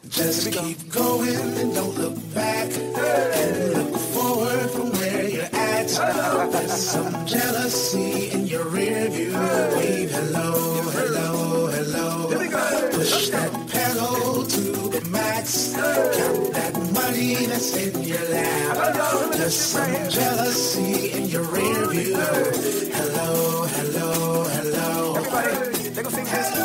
Just keep going and don't look back. And look forward from where you're at. There's some jealousy in your rear view. Wave hello, hello, hello. Push that pedal to the max. Count that money that's in your lap. There's some jealousy in your rear view. Hello, hello, hello. Everybody, they gonna sing this.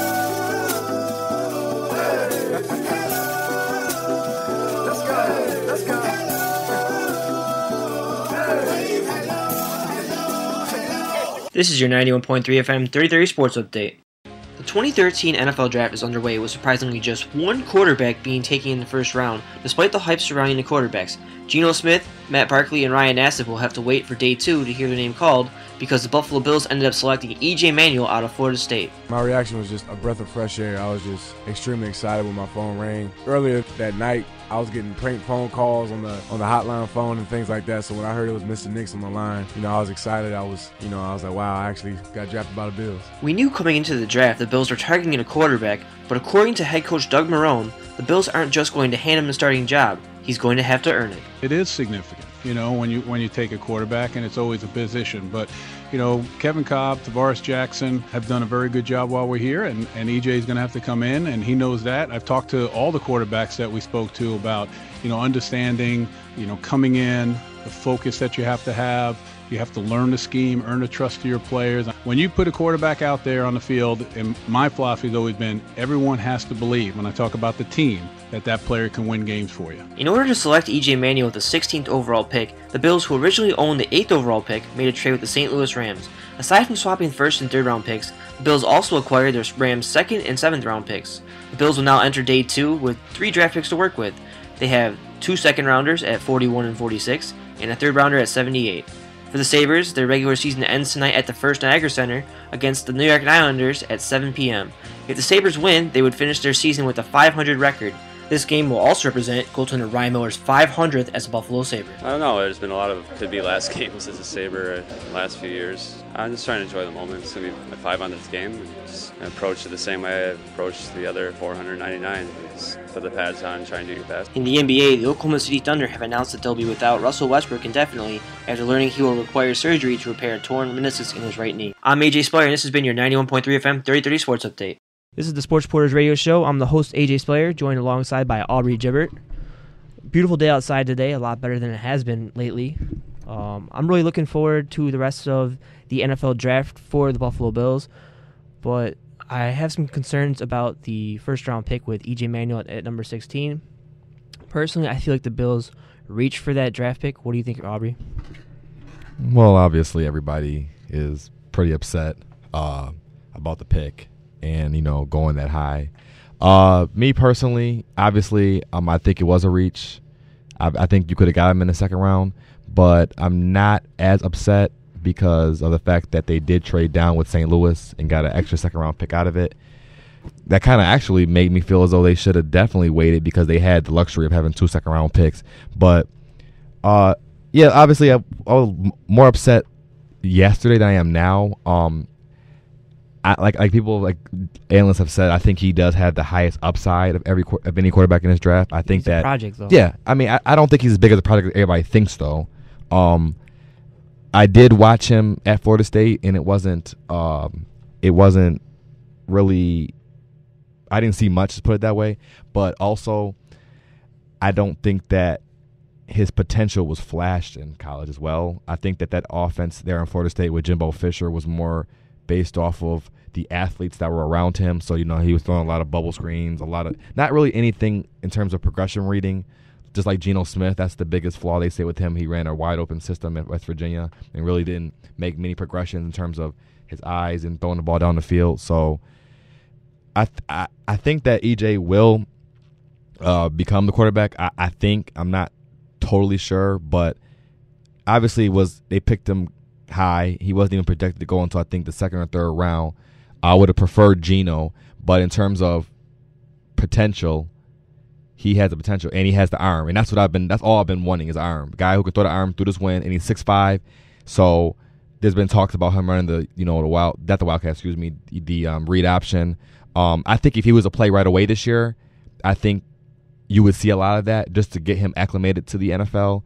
This is your 91.3 FM 3030 Sports Update. The 2013 NFL Draft is underway with surprisingly just one quarterback being taken in the first round, despite the hype surrounding the quarterbacks. Geno Smith, Matt Barkley, and Ryan Nassib will have to wait for day 2 to hear their name called because the Buffalo Bills ended up selecting E.J. Manuel out of Florida State. My reaction was just a breath of fresh air. I was just extremely excited when my phone rang. Earlier that night, I was getting prank phone calls on the hotline phone and things like that. So when I heard it was Mr. Nix on the line, I was excited. I was like, wow, I actually got drafted by the Bills. We knew coming into the draft the Bills were targeting a quarterback, but according to head coach Doug Marrone, the Bills aren't just going to hand him the starting job. He's going to have to earn it. It is significant, when you take a quarterback, and it's always a position. But, Kevin Cobb, Tavares Jackson have done a very good job while we're here, and EJ is going to have to come in, and he knows that. I've talked to all the quarterbacks that we spoke to about, understanding, coming in, the focus that you have to have. You have to learn the scheme, earn the trust of your players. When you put a quarterback out there on the field, and my philosophy has always been everyone has to believe, when I talk about the team, that player can win games for you. In order to select E.J. Manuel with the 16th overall pick, the Bills, who originally owned the 8th overall pick, made a trade with the St. Louis Rams. Aside from swapping 1st and 3rd round picks, the Bills also acquired their Rams' 2nd and 7th round picks. The Bills will now enter day 2 with 3 draft picks to work with. They have 2 second rounders at 41 and 46, and a 3rd rounder at 78. For the Sabres, their regular season ends tonight at the First Niagara Center against the New York Islanders at 7 p.m. If the Sabres win, they would finish their season with a .500 record. This game will also represent goaltender Ryan Miller's 500th as a Buffalo Sabre. I don't know. There's been a lot of could-be last games as a Sabre the last few years. I'm just trying to enjoy the moment. It's going to be my 500th game. And just approach it the same way I approached the other 499. Just put the pads on and try and do your best. In the NBA, the Oklahoma City Thunder have announced that they'll be without Russell Westbrook indefinitely after learning he will require surgery to repair a torn meniscus in his right knee. I'm AJ Speier, and this has been your 91.3 FM 3030 Sports Update. This is the Sports Reporters Radio Show. I'm the host, AJ Speier, joined alongside by Aubrey Gibert. Beautiful day outside today, a lot better than it has been lately. I'm really looking forward to the rest of the NFL draft for the Buffalo Bills, but I have some concerns about the first-round pick with E.J. Manuel at number 16. Personally, I feel like the Bills reached for that draft pick. What do you think, Aubrey? Well, obviously, everybody is pretty upset about the pick and, going that high. Me personally, obviously, I think it was a reach. I think you could have got him in the second round, but I'm not as upset because of the fact that they did trade down with St. Louis and got an extra second-round pick out of it. That kind of actually made me feel as though they should have definitely waited because they had the luxury of having 2 second-round picks. But, yeah, obviously I was more upset yesterday than I am now. Like people, like analysts have said, I think he does have the highest upside of any quarterback in this draft. I think he's a project, though. Yeah, I mean, I don't think he's as big as a project as everybody thinks, though. I did watch him at Florida State, and it wasn't really. I didn't see much, to put it that way. But also, I don't think that his potential was flashed in college as well. I think that offense there in Florida State with Jimbo Fisher was more based off of the athletes that were around him. So, he was throwing a lot of bubble screens, a lot of not really anything in terms of progression reading. Just like Geno Smith, that's the biggest flaw they say with him. He ran a wide-open system at West Virginia and really didn't make many progressions in terms of his eyes and throwing the ball down the field. So I think that EJ will become the quarterback. I think. I'm not totally sure, but obviously they picked him high. He wasn't even projected to go until I think the second or third round. I would have preferred Geno, but in terms of potential, he has the potential and he has the arm, and that's all I've been wanting is arm. A guy who can throw the arm through this wind, and he's 6'5". So there's been talks about him running the read option. I think if he was to play right away this year, I think you would see a lot of that just to get him acclimated to the NFL.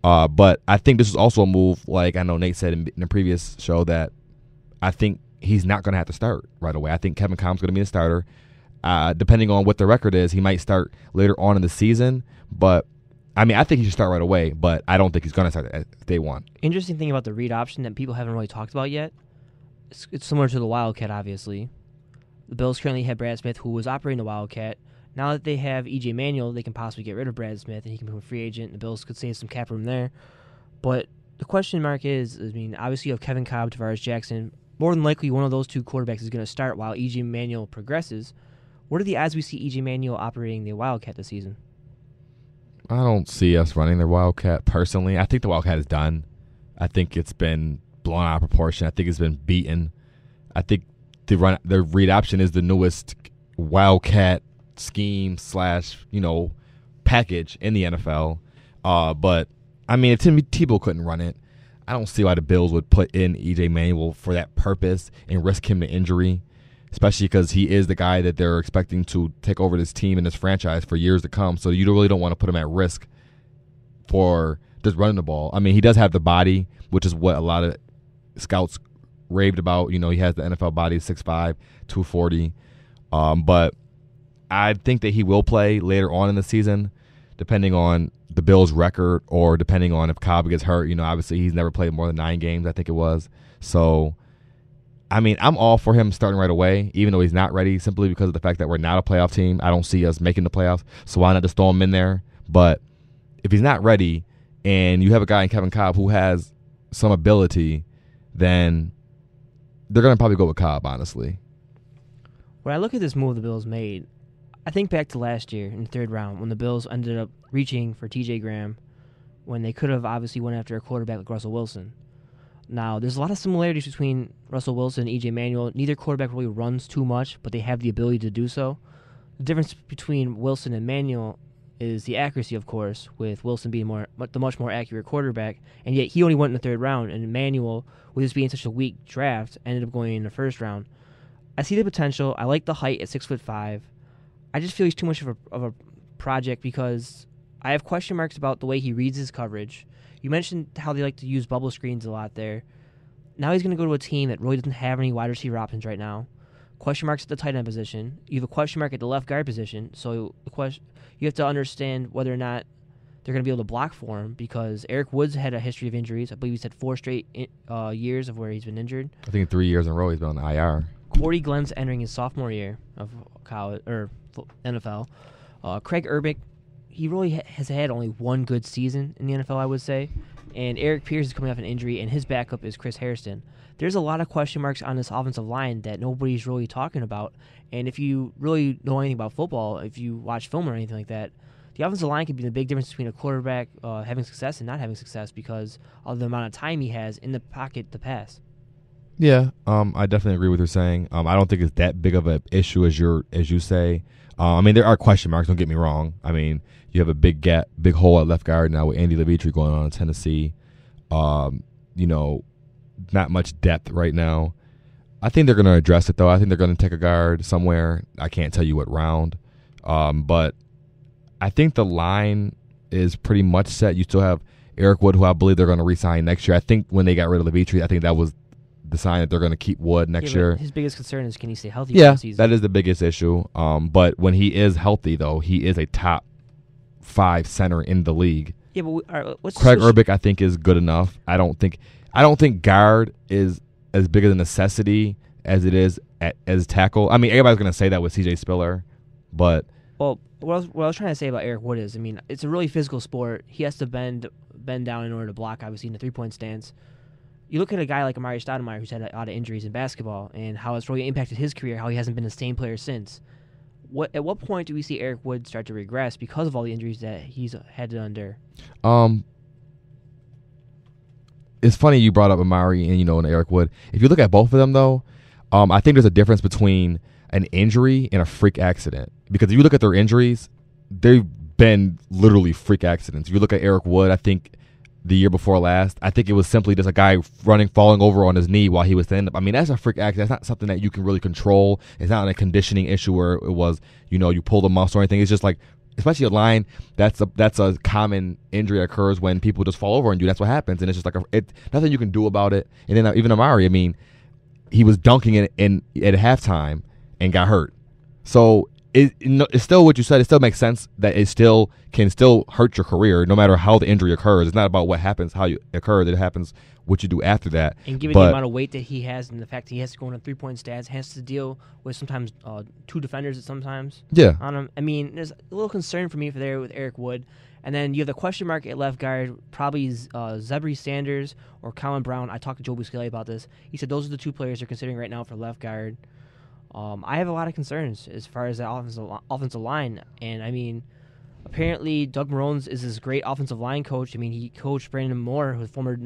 But I think this is also a move, like I know Nate said in the previous show, that I think he's not going to have to start right away. I think Kevin Cobb's going to be the starter. Depending on what the record is, he might start later on in the season. But, I mean, I think he should start right away, but I don't think he's going to start at day one. Interesting thing about the read option that people haven't really talked about yet, it's similar to the Wildcat, obviously. The Bills currently have Brad Smith, who was operating the Wildcat. Now that they have E.J. Manuel, they can possibly get rid of Brad Smith, and he can become a free agent. The Bills could save some cap room there. But the question mark is, I mean, obviously you have Kevin Cobb, Tavares Jackson. More than likely, one of those two quarterbacks is going to start while E.J. Manuel progresses. What are the odds we see E.J. Manuel operating the Wildcat this season? I don't see us running the Wildcat personally. I think the Wildcat is done. I think it's been blown out of proportion. I think it's been beaten. I think the read option is the newest Wildcat scheme / package in the NFL. But I mean, if Tim Tebow couldn't run it, I don't see why the Bills would put in E.J. Manuel for that purpose and risk him to injury, especially because he is the guy that they're expecting to take over this team and this franchise for years to come. So you really don't want to put him at risk for just running the ball. I mean, he does have the body, which is what a lot of scouts raved about. He has the NFL body, 6'5", 240. But I think that he will play later on in the season, depending on the Bills' record or depending on if Cobb gets hurt. Obviously he's never played more than 9 games, I think it was. So, I mean, I'm all for him starting right away, even though he's not ready, simply because of the fact that we're not a playoff team. I don't see us making the playoffs, so why not just throw him in there? But if he's not ready and you have a guy in Kevin Cobb who has some ability, then they're going to probably go with Cobb, honestly. When I look at this move the Bills made, I think back to last year in the 3rd round when the Bills ended up reaching for T.J. Graham when they could have obviously went after a quarterback like Russell Wilson. Now, there's a lot of similarities between Russell Wilson and E.J. Manuel. Neither quarterback really runs too much, but they have the ability to do so. The difference between Wilson and Manuel is the accuracy, of course, with Wilson being the much more accurate quarterback, and yet he only went in the 3rd round, and Manuel, with this being such a weak draft, ended up going in the 1st round. I see the potential. I like the height at 6'5". I just feel he's too much of a project because I have question marks about the way he reads his coverage. You mentioned how they like to use bubble screens a lot there. Now he's going to go to a team that really doesn't have any wide receiver options right now. Question marks at the tight end position. You have a question mark at the left guard position. So you have to understand whether or not they're going to be able to block for him because Eric Woods had a history of injuries. I believe he's had 4 straight years of where he's been injured. I think 3 years in a row he's been on the IR. Corey Glenn's entering his sophomore year of college or NFL. Craig Urbick, he really has had only 1 good season in the NFL, I would say. And Eric Pierce is coming off an injury, and his backup is Chris Hairston. There's a lot of question marks on this offensive line that nobody's really talking about. And if you really know anything about football, if you watch film or anything like that, the offensive line could be the big difference between a quarterback having success and not having success because of the amount of time he has in the pocket to pass. Yeah, I definitely agree with what you're saying. I don't think it's that big of an issue as you say. I mean, there are question marks. Don't get me wrong. I mean, you have a big hole at left guard now with Andy Levitre going on in Tennessee. Not much depth right now. I think they're going to address it though. I think they're going to take a guard somewhere. I can't tell you what round, but I think the line is pretty much set. You still have Eric Wood, who I believe they're going to re-sign next year. I think when they got rid of Levitre, I think that was the sign that they're going to keep Wood next year. His biggest concern is can he stay healthy for the season? That is the biggest issue. But when he is healthy, though, he is a top 5 center in the league. Yeah, but what's Craig Urbick, I think, is good enough. I don't think guard is as big of a necessity as it is as tackle. I mean, everybody's going to say that with C.J. Spiller, but what I was trying to say about Eric Wood is, I mean, it's a really physical sport. He has to bend down in order to block, obviously, in a 3-point stance. You look at a guy like Amari Stoudemire, who's had a lot of injuries in basketball, and how it's really impacted his career, how he hasn't been the same player since. At what point do we see Eric Wood start to regress because of all the injuries that he's had to endure? It's funny you brought up Amari and Eric Wood. If you look at both of them, though, I think there's a difference between an injury and a freak accident. Because if you look at their injuries, they've been literally freak accidents. If you look at Eric Wood, I think the year before last. I think it was simply just a guy falling over on his knee while he was standing up. I mean, that's a freak accident. That's not something that you can really control. It's not a conditioning issue where it was, you pull the muscle or anything. It's just like, especially a line, that's a common injury that occurs when people just fall over on you. That's what happens, and it's just like nothing you can do about it. And then even Amari, I mean, he was dunking at halftime and got hurt. So it's still what you said. It still makes sense that it still can hurt your career no matter how the injury occurs. It's not about what happens, how it occurs. It happens what you do after that. And given the amount of weight that he has and the fact that he has to go on a 3-point stats, has to deal with sometimes 2 defenders sometimes. Yeah. On him. I mean, there's a little concern for me there with Eric Wood. And then you have the question mark at left guard, probably Zebry Sanders or Colin Brown. I talked to Joe Buscaglia about this. He said those are the 2 players they're considering right now for left guard. I have a lot of concerns as far as the offensive line. And, I mean, apparently Doug Marone's is this great offensive line coach. I mean, he coached Brandon Moore, who's former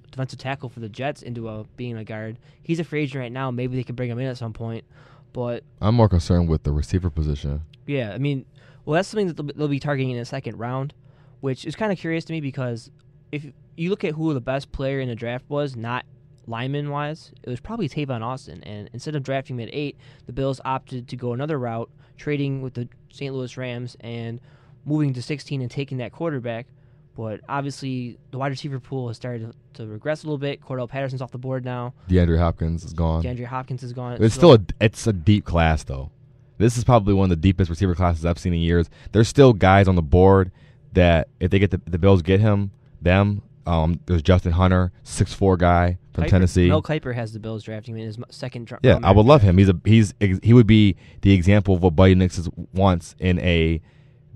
defensive tackle for the Jets, into being a guard. He's a free agent right now. Maybe they could bring him in at some point. But I'm more concerned with the receiver position. Yeah, I mean, well, that's something that they'll be targeting in the second round, which is kind of curious to me because if you look at who the best player in the draft was, not lineman-wise, it was probably Tavon Austin. And instead of drafting him at 8, the Bills opted to go another route, trading with the St. Louis Rams and moving to 16 and taking that quarterback. But obviously, the wide receiver pool has started to regress a little bit. Cordell Patterson's off the board now. DeAndre Hopkins is gone. It's a deep class, though. This is probably one of the deepest receiver classes I've seen in years. There's still guys on the board that if they get the Bills get them. There's Justin Hunter, 6'4" guy from Tennessee. Mel Kiper has the Bills drafting him in his second draft. Yeah, I would love him. He would be the example of what Buddy Nix wants in a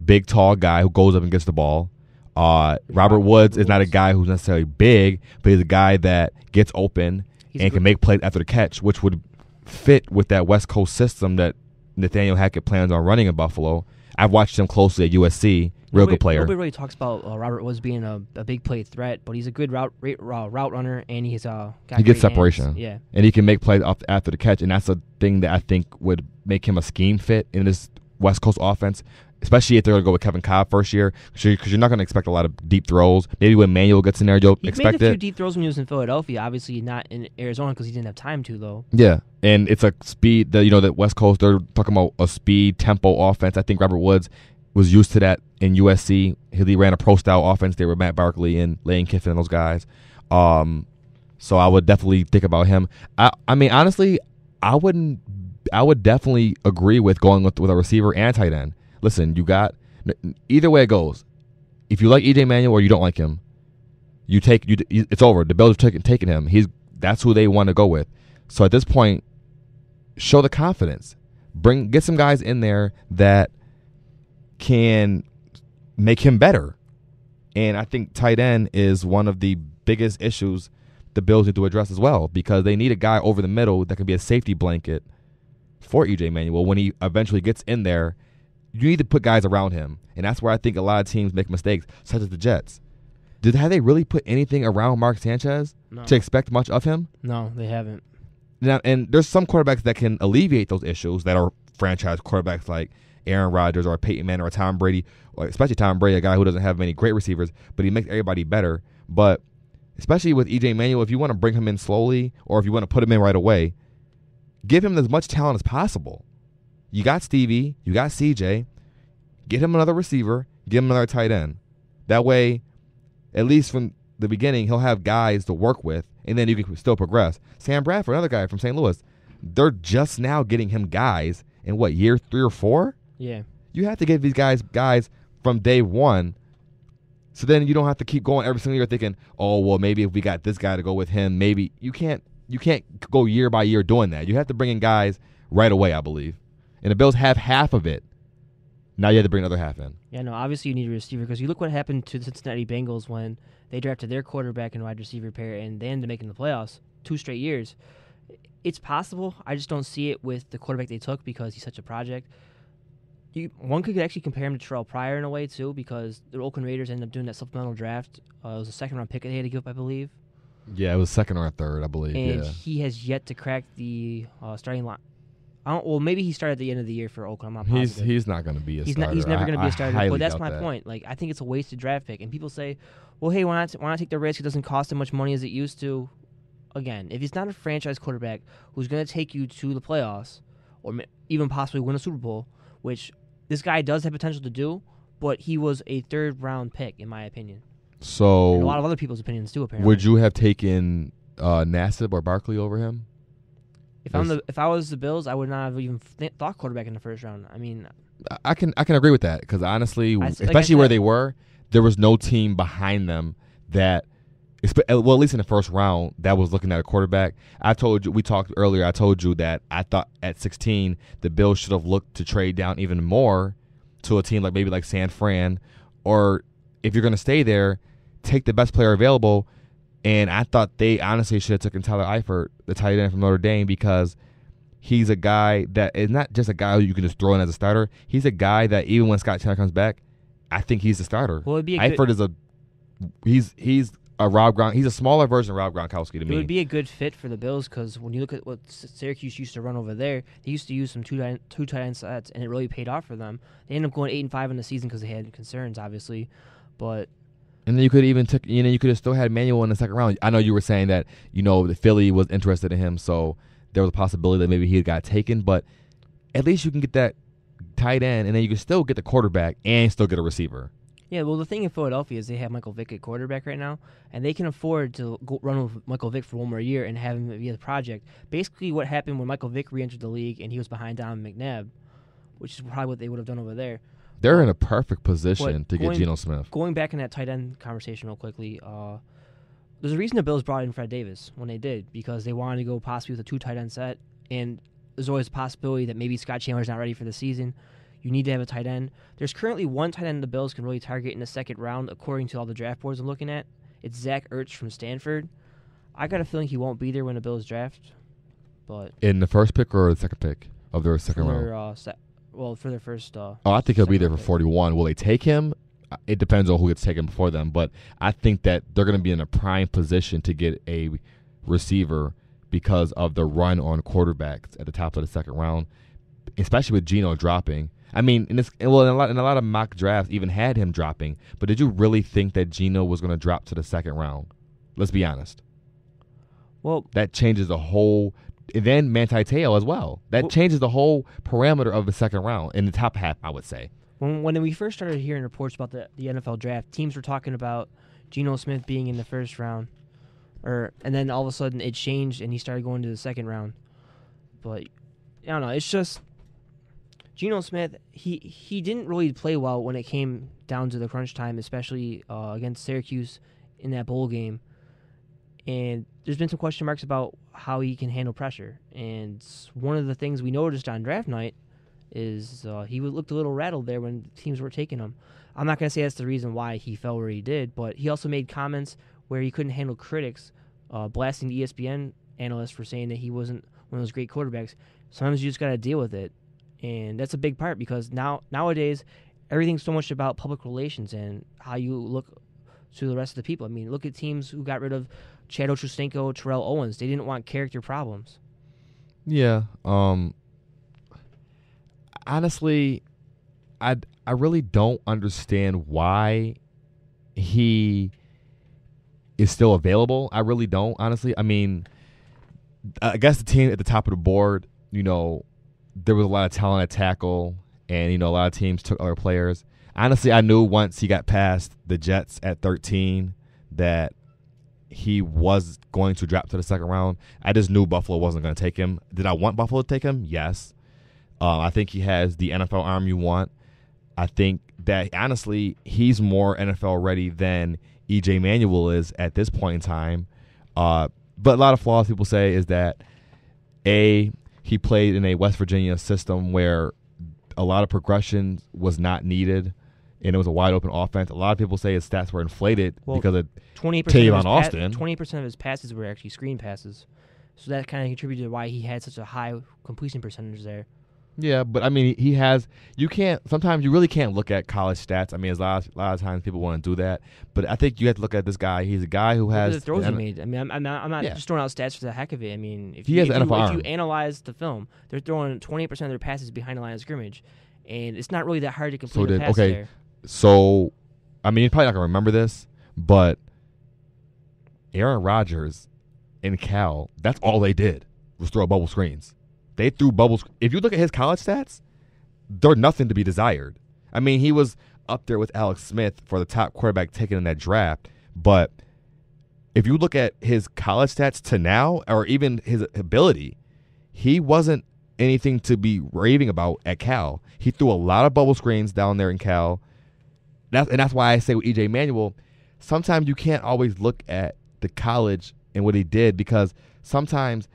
big, tall guy who goes up and gets the ball. Robert Woods is not a guy who's necessarily big, but he's a guy that gets open and can make plays after the catch, which would fit with that West Coast system that Nathaniel Hackett plans on running in Buffalo. I've watched him closely at USC. Good player. Nobody really talks about Robert Woods being a big play threat, but he's a good route runner, and he's he gets separation. Hands. Yeah, and he can make plays after the catch, and that's a thing that I think would make him a scheme fit in this West Coast offense, especially if they're going to go with Kevin Cobb first year, because you're not going to expect a lot of deep throws. Maybe when Manuel gets in there, you'll expect it. He made a few deep throws when he was in Philadelphia. Obviously, not in Arizona because he didn't have time to, though. Yeah, and it's a speed. The West Coast, they're talking about a speed tempo offense. I think Robert Woods was used to that in USC. He ran a pro-style offense there with Matt Barkley and Lane Kiffin and those guys. So I would definitely think about him. I mean, honestly, I would definitely agree with going with a receiver and tight end. Listen, you got either way it goes. If you like EJ Manuel or you don't like him, it's over. The Bills have taken him. That's who they want to go with. So at this point, show the confidence. Get some guys in there that can make him better. And I think tight end is one of the biggest issues the Bills need to address as well, because they need a guy over the middle that can be a safety blanket for EJ Manuel when he eventually gets in there. You need to put guys around him, and that's where I think a lot of teams make mistakes, such as the Jets. Have they really put anything around Mark Sanchez to expect much of him? No, they haven't. Now, and there's some quarterbacks that can alleviate those issues that are franchise quarterbacks like Aaron Rodgers or Peyton Manning or Tom Brady, or especially Tom Brady, a guy who doesn't have many great receivers, but he makes everybody better. But especially with EJ Manuel, if you want to bring him in slowly or if you want to put him in right away, give him as much talent as possible. You got Stevie, you got CJ, get him another receiver, give him another tight end. That way, at least from the beginning, he'll have guys to work with, and then you can still progress. Sam Bradford, another guy from St. Louis, they're just now getting him guys in year 3 or 4? Yeah. You have to give these guys from day one, so then you don't have to keep going every single year thinking, oh, well, maybe if we got this guy to go with him, maybe you can't go year by year doing that. You have to bring in guys right away, I believe. And the Bills have half of it. Now you have to bring another half in. Yeah, no, obviously you need a receiver because you look what happened to the Cincinnati Bengals when they drafted their quarterback and wide receiver pair and they ended up making the playoffs 2 straight years. It's possible. I just don't see it with the quarterback they took because he's such a project. One could actually compare him to Terrell Pryor in a way, too, because the Oakland Raiders ended up doing that supplemental draft. It was a second-round pick that they had to give up, I believe. Yeah, it was second or third, I believe. And he has yet to crack the starting Well, maybe he started at the end of the year for Oakland. I'm not positive. He's not going to be a starter. He's never going to be a starter. I But that's doubt my that. point. Like, I think it's a wasted draft pick. And people say, well, hey, why not take the risk? It doesn't cost as much money as it used to. Again, if he's not a franchise quarterback who's going to take you to the playoffs or even possibly win a Super Bowl, which this guy does have potential to do, but he was a third-round pick, in my opinion. So And a lot of other people's opinions, too, apparently. would you have taken Nassib or Barkley over him? If I was the Bills, I would not have even thought quarterback in the first round. I mean, I can agree with that because honestly, like especially I said, where they were, there was no team behind them that, well, at least in the first round, that was looking at a quarterback. I told you, we talked earlier. I told you that I thought at 16 the Bills should have looked to trade down even more to a team like maybe like San Fran, or if you're going to stay there, take the best player available. And I thought they honestly should have taken Tyler Eifert, the tight end from Notre Dame, because he's a guy that is not just a guy who you can just throw in as a starter. He's a guy that even when Scott Taylor comes back, I think he's the starter. Well, it'd be Eifert is he's a Rob Gron. He's a smaller version of Rob Gronkowski to me. It would be a good fit for the Bills because when you look at what Syracuse used to run over there, they used to use some two tight end sets, and it really paid off for them. They ended up going 8-5 in the season because they had concerns, obviously, but. And then you could even you could have still had Manuel in the second round. I know you were saying that the Philly was interested in him, so there was a possibility that maybe he got taken. But at least you can get that tight end, and then you can still get the quarterback and still get a receiver. Yeah, well, the thing in Philadelphia is they have Michael Vick at quarterback right now, and they can afford to run with Michael Vick for one more year and have him be the project. Basically, what happened when Michael Vick re-entered the league and he was behind Don McNabb, which is probably what they would have done over there. They're in a perfect position to get Geno Smith. Going back in that tight end conversation real quickly, there's a reason the Bills brought in Fred Davis when they did, because they wanted to go possibly with a two tight end set, and there's always a possibility that maybe Scott Chandler's not ready for the season. You need to have a tight end. There's currently one tight end the Bills can really target in the second round, according to all the draft boards I'm looking at. It's Zach Ertz from Stanford. I got a feeling he won't be there when the Bills draft. But in the first pick or the second pick of their second round? For their first. I think he'll be there for 41. Will they take him? It depends on who gets taken before them. But I think that they're going to be in a prime position to get a receiver because of the run on quarterbacks at the top of the second round, especially with Geno dropping. I mean, in a lot of mock drafts even had him dropping. But did you really think that Geno was going to drop to the second round? Let's be honest. Well, that changes the whole. And then Manti Te'o as well. That changes the whole parameter of the second round in the top half, I would say. When we first started hearing reports about the NFL draft, teams were talking about Geno Smith being in the first round, and then all of a sudden it changed and he started going to the second round. But I don't know. It's just Geno Smith. He didn't really play well when it came down to the crunch time, especially against Syracuse in that bowl game. And there's been some question marks about how he can handle pressure. And one of the things we noticed on draft night is he looked a little rattled there when teams were taking him. I'm not going to say that's the reason why he fell where he did, but he also made comments where he couldn't handle critics, blasting the ESPN analysts for saying that he wasn't one of those great quarterbacks. Sometimes you just got to deal with it. And that's a big part because nowadays everything's so much about public relations and how you look to the rest of the people. I mean, look at teams who got rid of Chad Ochocinco, Terrell Owens. They didn't want character problems. Yeah. Honestly, I really don't understand why he is still available. I really don't, honestly. I mean, I guess the team at the top of the board, there was a lot of talent at tackle, and, a lot of teams took other players. Honestly, I knew once he got past the Jets at 13 that he was going to drop to the second round. I just knew Buffalo wasn't going to take him. Did I want Buffalo to take him? Yes. I think he has the NFL arm you want. I think that, honestly, he's more NFL ready than E.J. Manuel is at this point in time. But a lot of flaws people say is that, A, he played in a West Virginia system where a lot of progression was not needed, and it was a wide-open offense. A lot of people say his stats were inflated because of 20% Tavon Austin. 20% of his passes were actually screen passes. So that kind of contributed to why he had such a high completion percentage there. Yeah, but I mean, he has. You can't. Sometimes you really can't look at college stats. I mean, a lot of times people want to do that, but I think you have to look at this guy. He's a guy who has the throws he made. I mean, I'm not just throwing out stats for the heck of it. I mean, if you analyze the film, they're throwing 28% of their passes behind the line of scrimmage, and it's not really that hard to complete a pass there. So, I mean, you're probably not gonna remember this, but Aaron Rodgers in Cal, that's all they did was throw bubble screens. They threw bubbles. If you look at his college stats, they're nothing to be desired. I mean, he was up there with Alex Smith for the top quarterback taken in that draft. But if you look at his college stats to now, or even his ability, he wasn't anything to be raving about at Cal. He threw a lot of bubble screens down there in Cal. That's why I say with E.J. Manuel, sometimes you can't always look at the college and what he did, because sometimes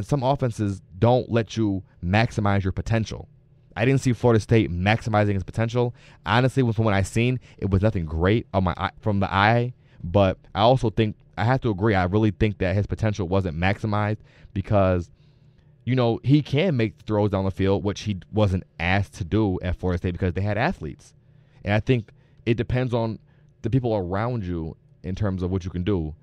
some offenses don't let you maximize your potential. I didn't see Florida State maximizing his potential. Honestly, from what I seen, it was nothing great from the eye. But I also think I have to agree. I really think that his potential wasn't maximized because, he can make throws down the field, which he wasn't asked to do at Florida State because they had athletes. And I think it depends on the people around you in terms of what you can do.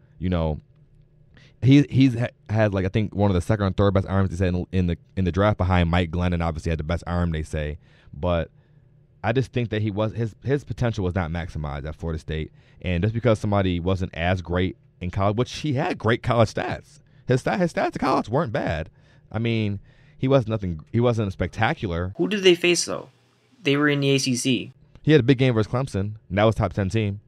He's had I think one of the second or third best arms they said in the draft behind Mike Glennon. Obviously had the best arm, they say, but I just think that his potential was not maximized at Florida State, and just because somebody wasn't as great in college, which he had great college stats, his stats in college weren't bad. I mean, he wasn't spectacular. Who did they face though? They were in the ACC. He had a big game versus Clemson, and that was top 10 team.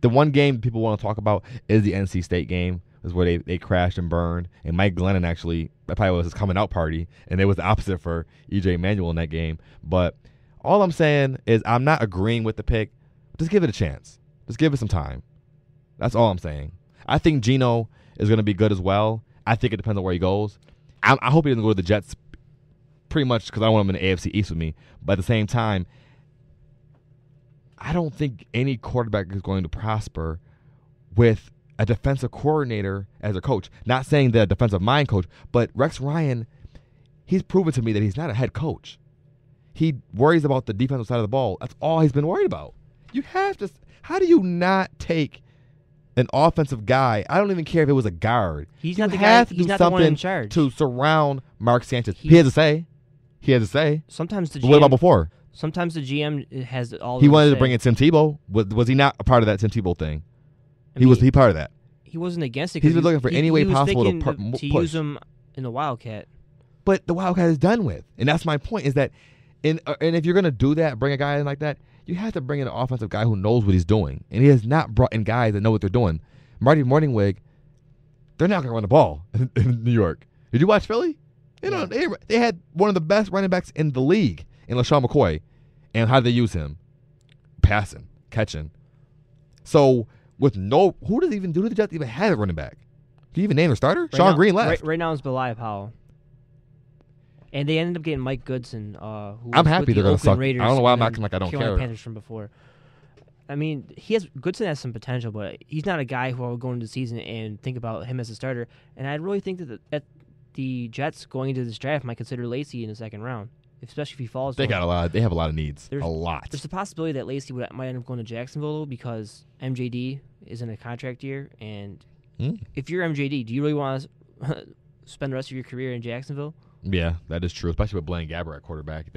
The one game people want to talk about is the NC State game. Is where they crashed and burned, and Mike Glennon actually, that probably was his coming out party, and it was the opposite for E.J. Manuel in that game. But all I'm saying is I'm not agreeing with the pick. Just give it a chance. Just give it some time. That's all I'm saying. I think Geno is going to be good as well. I think it depends on where he goes. I hope he doesn't go to the Jets pretty much because I don't want him in the AFC East with me. But at the same time, I don't think any quarterback is going to prosper with a defensive coordinator as a coach. Not saying that a defensive mind coach, but Rex Ryan, he's proven to me that he's not a head coach. He worries about the defensive side of the ball. That's all he's been worried about. You have to. How do you not take an offensive guy? I don't even care if it was a guard. He's not the guy. He's not the one in charge. To surround Mark Sanchez. He has a say. Sometimes the GM. But what about before? Sometimes the GM has all. He wanted to bring in Tim Tebow. Was he not a part of that Tim Tebow thing? He part of that. He wasn't against it. He's been looking for any way possible to use him in the Wildcat. But the Wildcat is done with, and that's my point. Is that, and if you're gonna do that, bring a guy in like that, you have to bring in an offensive guy who knows what he's doing, and he has not brought in guys that know what they're doing. Marty Morningwig, they're not gonna run the ball in New York. Did you watch Philly? They had one of the best running backs in the league in LaShawn McCoy, and how did they use him? Passing, catching. So. Who does even do the Jets even have a running back? Can you even name their starter? Sean Green left. Right now it's Belial Powell. And they ended up getting Mike Goodson, who I'm happy they're going to suck. Raiders, I don't know why I'm acting like I don't care. Panthers from before. I mean, Goodson has some potential, but he's not a guy who I would go into the season and think about him as a starter. And I really think that the Jets going into this draft might consider Lacey in the second round, especially if he falls. They have a lot of needs. There's a possibility that Lacey might end up going to Jacksonville because MJD is in a contract year, and if you're MJD, do you really want to spend the rest of your career in Jacksonville? Yeah, that is true, especially with Blaine Gabbert at quarterback.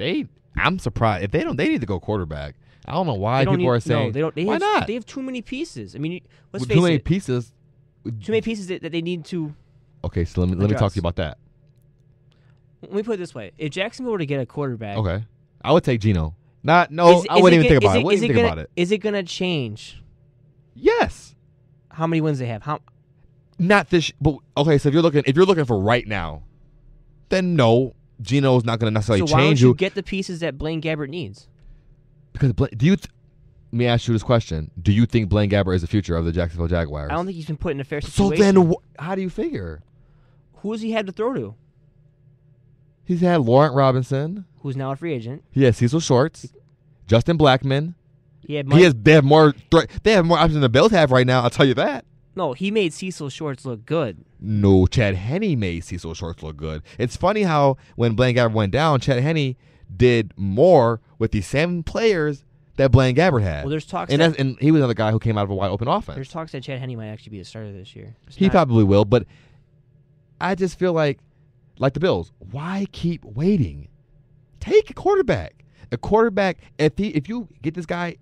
I'm surprised if they need to go quarterback. I don't know why people are saying why not. They have too many pieces. I mean, let's face it. Too many pieces that they need to. Okay, so let me talk to you about that. Let me put it this way: if Jacksonville were to get a quarterback, okay, I would take Geno. I wouldn't even think about it. Is it going to change? Yes. How many wins they have? Not this. But okay, so if you're looking for right now, then no, Geno's not going to necessarily change you. So why don't you get the pieces that Blaine Gabbert needs? Because let me ask you this question: do you think Blaine Gabbert is the future of the Jacksonville Jaguars? I don't think he's been put in a fair situation. So then, how do you figure? Who has he had to throw to? He's had Laurent Robinson, who's now a free agent. He has Cecil Shorts, Justin Blackmon. They have more options than the Bills have right now. I'll tell you that. No, he made Cecil Shorts look good. No, Chad Henne made Cecil Shorts look good. It's funny how when Blaine Gabbert went down, Chad Henne did more with the same players that Blaine Gabbert had. Well, there's talks and he was another guy who came out of a wide open offense. There's talks that Chad Henne might actually be the starter this year. He probably will, but I just feel like the Bills, why keep waiting? Take a quarterback. A quarterback, if you get this guy,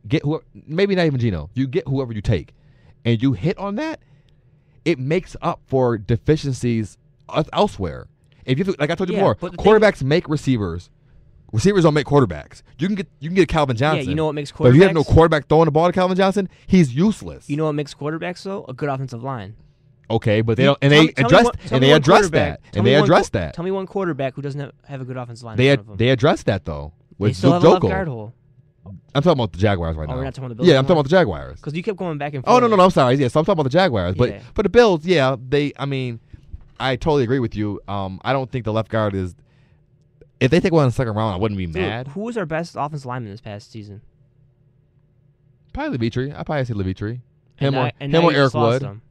maybe not even Geno, you get whoever you take, and you hit on that, it makes up for deficiencies elsewhere. If you like I told you before, quarterbacks make receivers. Receivers don't make quarterbacks. You can get a Calvin Johnson. Yeah, you know what makes quarterbacks? But if you have no quarterback throwing the ball to Calvin Johnson, he's useless. You know what makes quarterbacks though? A good offensive line. Okay, but they don't, and they address that. Tell me one quarterback who doesn't have a good offensive line. They address that though. They still have a left guard hole. I'm talking about the Jaguars right now. We're not talking about the Bills. Yeah, I'm talking about the Jaguars. Because you kept going back and forth. Oh no, I'm sorry. Yeah, so I'm talking about the Jaguars. But for the Bills, yeah, I totally agree with you. I don't think the left guard is. If they take one in the second round, I wouldn't be mad. Who was our best offensive lineman this past season? Probably Levitri. I'd probably say Levitri. Him or Eric Wood.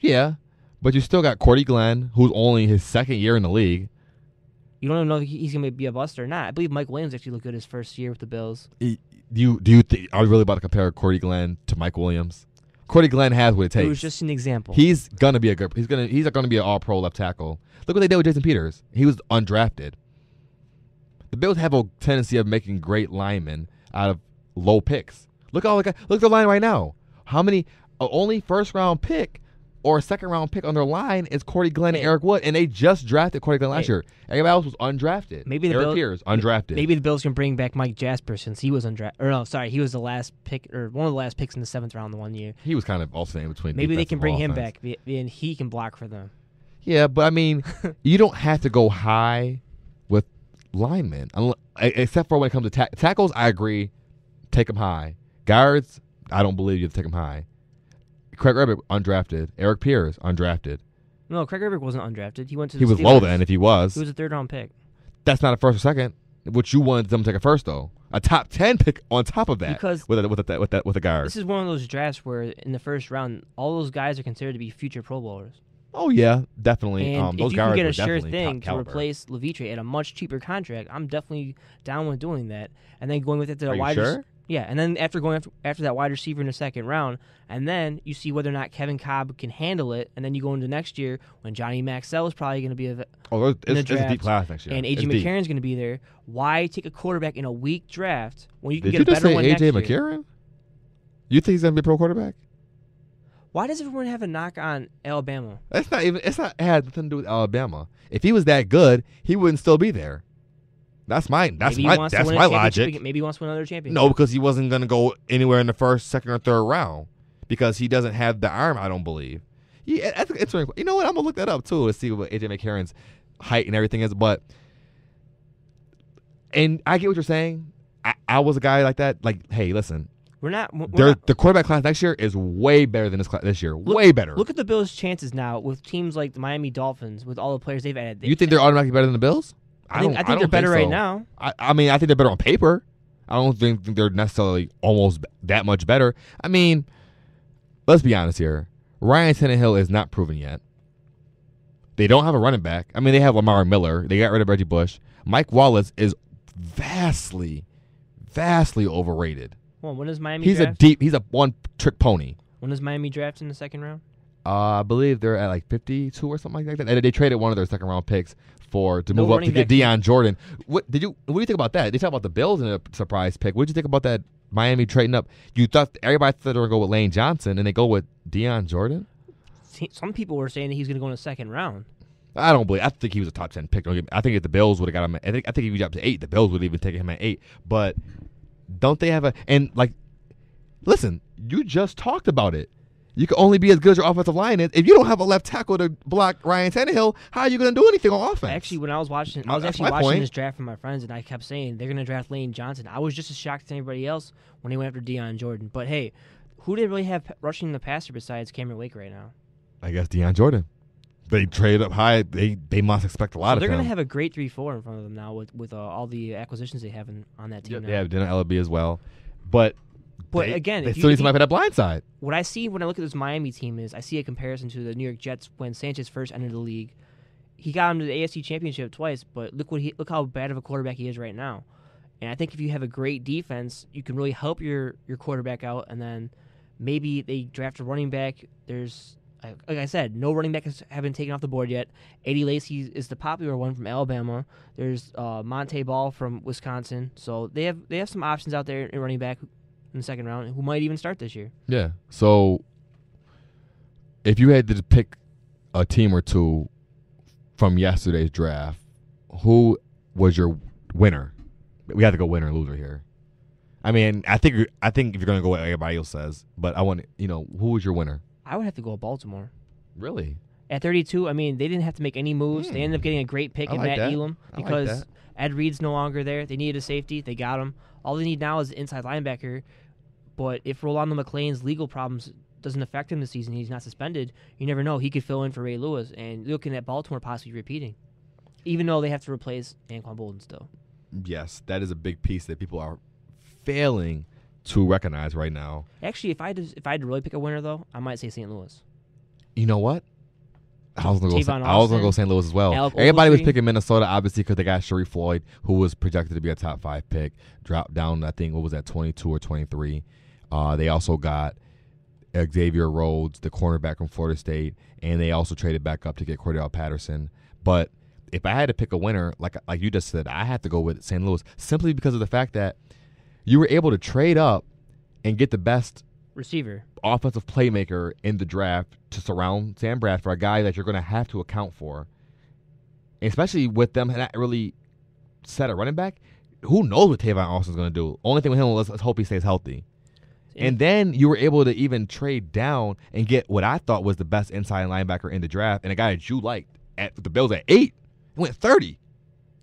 Yeah, but you still got Cordy Glenn, who's only his second year in the league. You don't even know if he's going to be a bust or not. I believe Mike Williams actually looked good his first year with the Bills. Do you think are you really about to compare Cordy Glenn to Mike Williams? Cordy Glenn has what it takes. It was just an example. He's gonna be he's gonna be an all-pro left tackle. Look what they did with Jason Peters. He was undrafted. The Bills have a tendency of making great linemen out of low picks. Look at the line right now. How many only first-round pick or a second-round pick on their line is Cordy Glenn and Eric Wood, and they just drafted Cordy Glenn last year. Everybody else was undrafted. Maybe the Eric Pierce, undrafted. Maybe the Bills can bring back Mike Jasper since he was undrafted. Or no, sorry, he was the last pick or one of the last picks in the 7th round the one year. He was kind of also in between. Maybe they can bring him back, and he can block for them. Yeah, but I mean, you don't have to go high with linemen, except for when it comes to tackles. I agree, take them high. Guards, I don't believe you have to take them high. Craig Rebick, undrafted. Eric Pierce, undrafted. No, Craig Rebick wasn't undrafted. He went to. He was low then. If he was, he was a 3rd-round pick. That's not a first or second. Which you wanted them to take a first though. A top 10 pick on top of that. Because with a guard. This is one of those drafts where in the first round, all those guys are considered to be future Pro Bowlers. Oh yeah, definitely. And those if you guards can get a sure thing to caliber. replace Levitri at a much cheaper contract, I'm definitely down with doing that. And then going with it to the Are you wide sure? Yeah, and then after going after that wide receiver in the 2nd round, and then you see whether or not Kevin Cobb can handle it, and then you go into next year when Johnny Maxwell is probably going to be in the draft, it's a deep class next year. And A.J. McCarron's going to be there. Why take a quarterback in a weak draft when you can Did get a better you one just say next A.J. year? McCarron? You think he's going to be a pro quarterback? Why does everyone have a knock on Alabama? It's not had nothing to do with Alabama. If he was that good, he wouldn't still be there. That's my logic. Maybe he wants to win another championship. No, because he wasn't going to go anywhere in the 1st, 2nd, or 3rd round because he doesn't have the arm. I don't believe. Yeah, it's you know what? I'm gonna look that up too to see what A.J. McCarron's height and everything is. And I get what you're saying. I was a guy like that. Like, hey, listen. The quarterback class next year is way better than this year. Way better. Look at the Bills' chances now with teams like the Miami Dolphins with all the players they've added. You think they're automatically better than the Bills? I think they're better right now. I mean, I think they're better on paper. I don't think they're necessarily almost that much better. I mean, let's be honest here. Ryan Tannehill is not proven yet. They don't have a running back. I mean, they have Lamar Miller. They got rid of Reggie Bush. Mike Wallace is vastly overrated. Well, when is Miami draft? He's a one-trick pony. When is Miami draft in the 2nd round? I believe they're at like 52 or something like that. They traded one of their 2nd-round picks to move up to get Deion Jordan. What do you think about that? They talk about the Bills in a surprise pick. What did you think about that Miami trading up? You thought everybody thought they were going to go with Lane Johnson, and they go with Deion Jordan? Some people were saying that he's going to go in the 2nd round. I don't believe. I think he was a top 10 pick. I think if the Bills would have got him, I think if he dropped to 8, the Bills would have even taken him at 8. But don't they have listen, you just talked about it. You can only be as good as your offensive line is. If you don't have a left tackle to block Ryan Tannehill, how are you going to do anything on offense? Actually, when I was watching this draft with my friends, and I kept saying they're going to draft Lane Johnson. I was just as shocked as anybody else when he went after Deion Jordan. But hey, who did really have rushing the passer besides Cameron Wake right now? I guess Deion Jordan. They trade up high. They must expect a lot of him. They're going to have a great 3-4 in front of them now with all the acquisitions they have on that team. They have Dennis Ellaby as well. But But again, they still need somebody for that blind side. What I see when I look at this Miami team is I see a comparison to the New York Jets when Sanchez first entered the league. He got him to the AFC Championship twice, but look how bad of a quarterback he is right now. And I think if you have a great defense, you can really help your quarterback out, and then maybe they draft a running back. There's, like I said, no running back have been taken off the board yet. Eddie Lacy is the popular one from Alabama. There's Monte Ball from Wisconsin. So they have some options out there in running back in the second round who might even start this year. Yeah. So if you had to pick a team or two from yesterday's draft, who was your winner? We have to go winner and loser here. I mean, I think if you're going to go what everybody else says, but I want who was your winner? I would have to go with Baltimore. Really? At 32, I mean, they didn't have to make any moves. They ended up getting a great pick in Matt Elam because Ed Reed's no longer there. They needed a safety. They got him. All they need now is an inside linebacker. But if Rolando McClain's legal problems doesn't affect him this season, he's not suspended, you never know. He could fill in for Ray Lewis. And looking at Baltimore possibly repeating, even though they have to replace Anquan Bolden still. Yes, that is a big piece that people are failing to recognize right now. Actually, if I had to really pick a winner, though, I might say St. Louis. You know what? I was going to go St. Louis as well. Alec Everybody was Ogletree. picking Minnesota, obviously, because they got Sharif Floyd, who was projected to be a top 5 pick, dropped down, I think, 22 or 23. They also got Xavier Rhodes, the cornerback from Florida State, and they also traded back up to get Cordell Patterson. But if I had to pick a winner, like you just said, I had to go with St. Louis simply because of the fact that you were able to trade up and get the best receiver, offensive playmaker in the draft to surround Sam Bradford, a guy that you're going to have to account for, especially with them not really set a running back. Who knows what Tavon Austin's going to do? Only thing with him is let's hope he stays healthy. And then you were able to even trade down and get what I thought was the best inside linebacker in the draft, and a guy that you liked at the Bills at 8. He went 30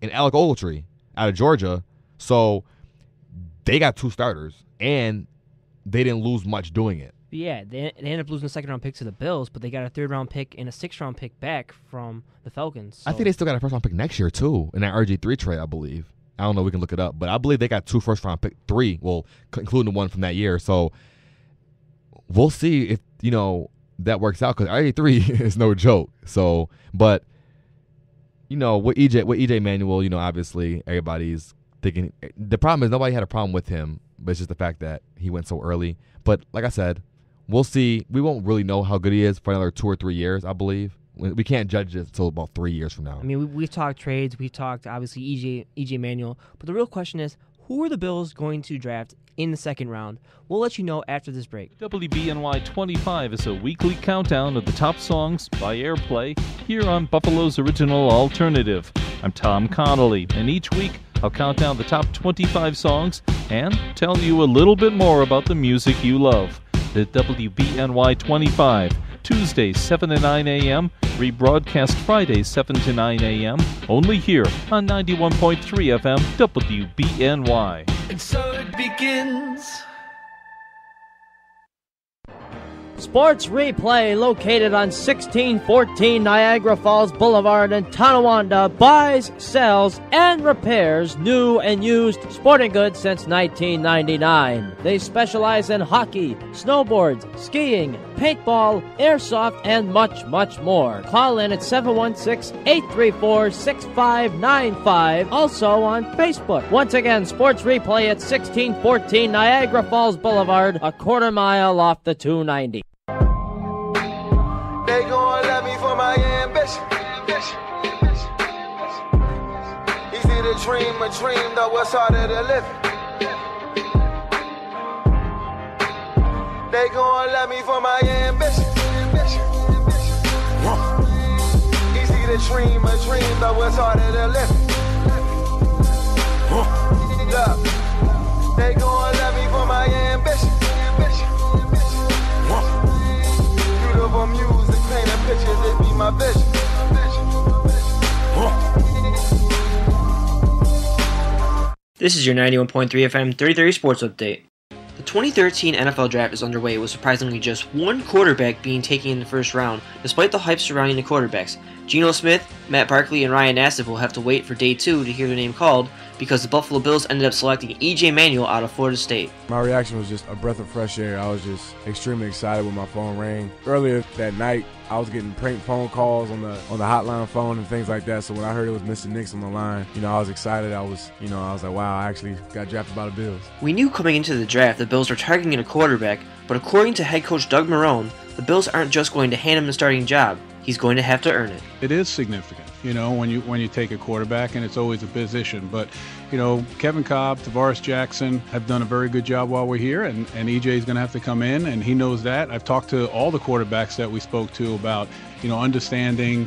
in Alec Ogletree out of Georgia. So they got 2 starters, and they didn't lose much doing it. Yeah, they ended up losing the second-round pick to the Bills, but they got a third-round pick and a sixth-round pick back from the Falcons. So. I think they still got a first-round pick next year, too, in that RG3 trade, I believe. I don't know. We can look it up. But I believe they got 2 first-round pick, 3, well, including the one from that year. So we'll see if, that works out, because RG3 is no joke. So, but, with EJ Manuel, obviously everybody's thinking. The problem is nobody had a problem with him, but it's just the fact that he went so early. But like I said, we'll see. We won't really know how good he is for another 2 or 3 years, I believe. We can't judge it until about 3 years from now. I mean, we've talked trades. We've talked, obviously, EJ Manuel. But the real question is, who are the Bills going to draft in the second round? We'll let you know after this break. WBNY 25 is a weekly countdown of the top songs by airplay here on Buffalo's Original Alternative. I'm Tom Connolly, and each week I'll count down the top 25 songs and tell you a little bit more about the music you love. The WBNY 25, Tuesdays 7 to 9 a.m., rebroadcast Fridays 7 to 9 a.m., only here on 91.3 FM WBNY. And so it begins. Sports Replay, located on 1614 Niagara Falls Boulevard in Tonawanda, buys, sells, and repairs new and used sporting goods since 1999. They specialize in hockey, snowboards, skiing, paintball, airsoft, and much, much more. Call in at 716-834-6595. Also on Facebook. Once again, Sports Replay at 1614 Niagara Falls Boulevard, a quarter mile off the 290. They gon' love me for my ambition. Easy to dream a dream, though it's harder to live. They gon' love me for my ambition. Easy to dream a dream, though it's harder to live. Look, they gon' love me for my ambition. Beautiful music, painting pictures, it be my vision. This is your 91.3 FM 3030 Sports Update. The 2013 NFL Draft is underway with surprisingly just one quarterback being taken in the first round, despite the hype surrounding the quarterbacks. Geno Smith, Matt Barkley, and Ryan Nassif will have to wait for day 2 to hear their name called, because the Buffalo Bills ended up selecting E.J. Manuel out of Florida State. My reaction was just a breath of fresh air. I was just extremely excited when my phone rang. Earlier that night, I was getting prank phone calls on the hotline phone and things like that. So when I heard it was Mr. Nix on the line, I was excited. I was like, wow, I actually got drafted by the Bills. We knew coming into the draft the Bills were targeting a quarterback, but according to head coach Doug Marrone, the Bills aren't just going to hand him the starting job. He's going to have to earn it. It is significant, when you take a quarterback, and it's always a position. But, Kevin Cobb, Tavares Jackson have done a very good job while we're here, and EJ is going to have to come in, and he knows that. I've talked to all the quarterbacks that we spoke to about, understanding,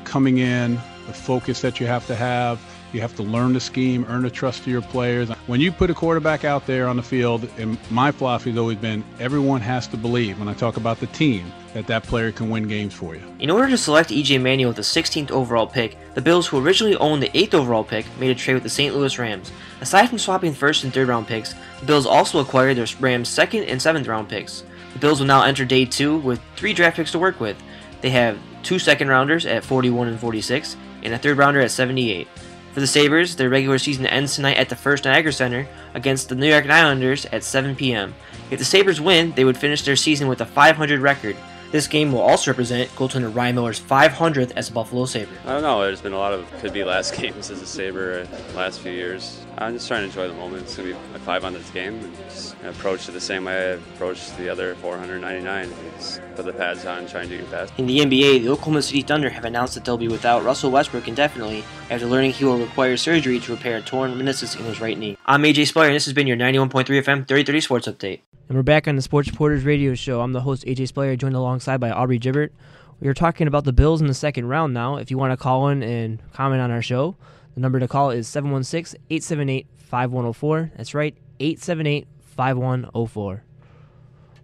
coming in, the focus that you have to have. You have to learn the scheme, earn the trust of your players. When you put a quarterback out there on the field, and my philosophy has always been everyone has to believe, when I talk about the team, that player can win games for you. In order to select E.J. Manuel with the 16th overall pick, the Bills, who originally owned the 8th overall pick, made a trade with the St. Louis Rams. Aside from swapping 1st and 3rd round picks, the Bills also acquired their Rams' 2nd and 7th round picks. The Bills will now enter day 2 with 3 draft picks to work with. They have 2 second rounders at 41 and 46, and a 3rd rounder at 78. For the Sabres, their regular season ends tonight at the First Niagara Center against the New York Islanders at 7 p.m. If the Sabres win, they would finish their season with a .500 record. This game will also represent goaltender Ryan Miller's 500th as a Buffalo Sabre. I don't know. There's been a lot of could-be last games as a Sabre last few years. I'm just trying to enjoy the moment. It's going to be my 500th game and just approach it the same way I approached the other 499. Just put the pads on and try and do your best. In the NBA, the Oklahoma City Thunder have announced that they'll be without Russell Westbrook indefinitely after learning he will require surgery to repair a torn meniscus in his right knee. I'm AJ Speier, and this has been your 91.3 FM 3030 Sports Update. And we're back on the Sports Reporters Radio Show. I'm the host, AJ Speier, joined alongside by Aubrey Gibert. We are talking about the Bills in the second round now. If you want to call in and comment on our show, the number to call is 716-878-5104. That's right, 878-5104.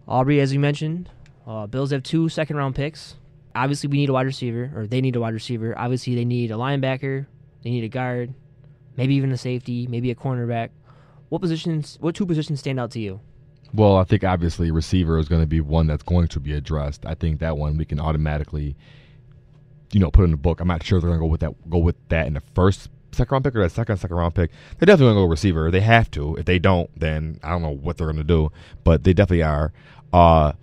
Aubrey, as we mentioned, Bills have 2 second-round picks. Obviously, we need a wide receiver, or they need a wide receiver. Obviously, they need a linebacker, they need a guard, maybe even a safety, maybe a cornerback. What 2 positions stand out to you? Well, I think obviously receiver is going to be one that's going to be addressed. I think that one we can automatically, put in the book. I'm not sure they're going to go with that in the second round pick or that second round pick. They're definitely going to go receiver. They have to. If they don't, then I don't know what they're going to do. But they definitely are. And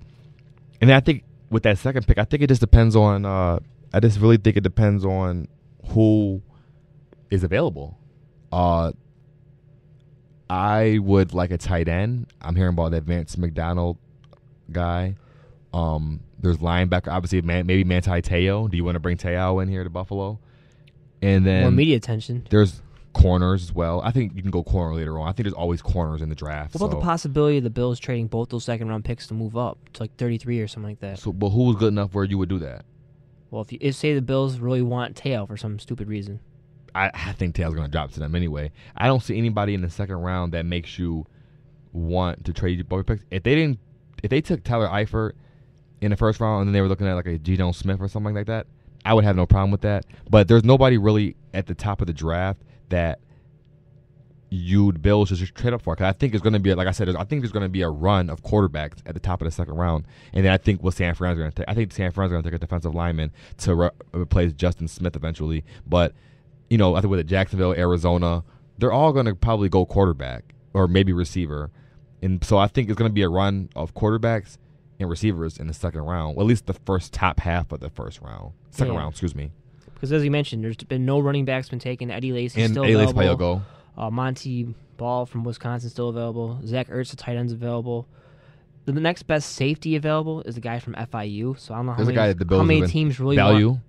then I think with that second pick, I think it just depends on. I just really think it depends on who is available. I would like a tight end. I'm hearing about that Vance McDonald guy. There's linebacker, obviously, maybe Manti Te'o. Do you want to bring Te'o in here to Buffalo? And then more media attention. There's corners as well. I think you can go corner later on. I think there's always corners in the draft. What about the possibility of the Bills trading both those second-round picks to move up to like 33 or something like that? So, but who was good enough where you would do that? Well, if say the Bills really want Te'o for some stupid reason. I think Taylor's going to drop to them anyway. I don't see anybody in the second round that makes you want to trade your both picks. If they took Tyler Eifert in the first round and then they were looking at like a Geno Smith or something like that, I would have no problem with that. But there's nobody really at the top of the draft that you'd Bills should just trade up for. Because I think it's going to be, like I said, I think there's going to be a run of quarterbacks at the top of the second round. And then I think what San Fran's going to take. I think San Fran's going to take a defensive lineman to replace Justin Smith eventually. But I think with Jacksonville, Arizona, they're all going to probably go quarterback or maybe receiver. And so I think it's going to be a run of quarterbacks and receivers in the second round, well, at least the first top half of the second round, excuse me. Because as you mentioned, there's been no running backs been taken. Eddie Lacy and still Eddie available. Lacy go. Monty Ball from Wisconsin still available. Zach Ertz, the tight end's available. The next best safety available is the guy from FIU. So I don't know how many teams really want.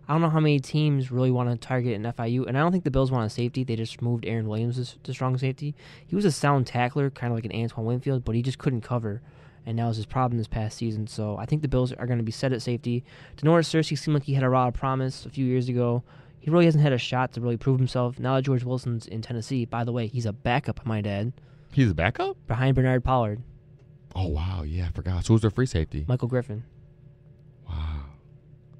I don't know how many teams really want to target an FIU, and I don't think the Bills want a safety. They just moved Aaron Williams to strong safety. He was a sound tackler, kind of like an Antoine Winfield, but he just couldn't cover, and that was his problem this past season. So I think the Bills are going to be set at safety. Denoris Searcy seemed like he had a lot of promise a few years ago. He really hasn't had a shot to really prove himself. Now that George Wilson's in Tennessee, by the way, he's a backup, I might add. He's a backup? Behind Bernard Pollard. Oh, wow, yeah, I forgot. So who's their free safety? Michael Griffin. Wow.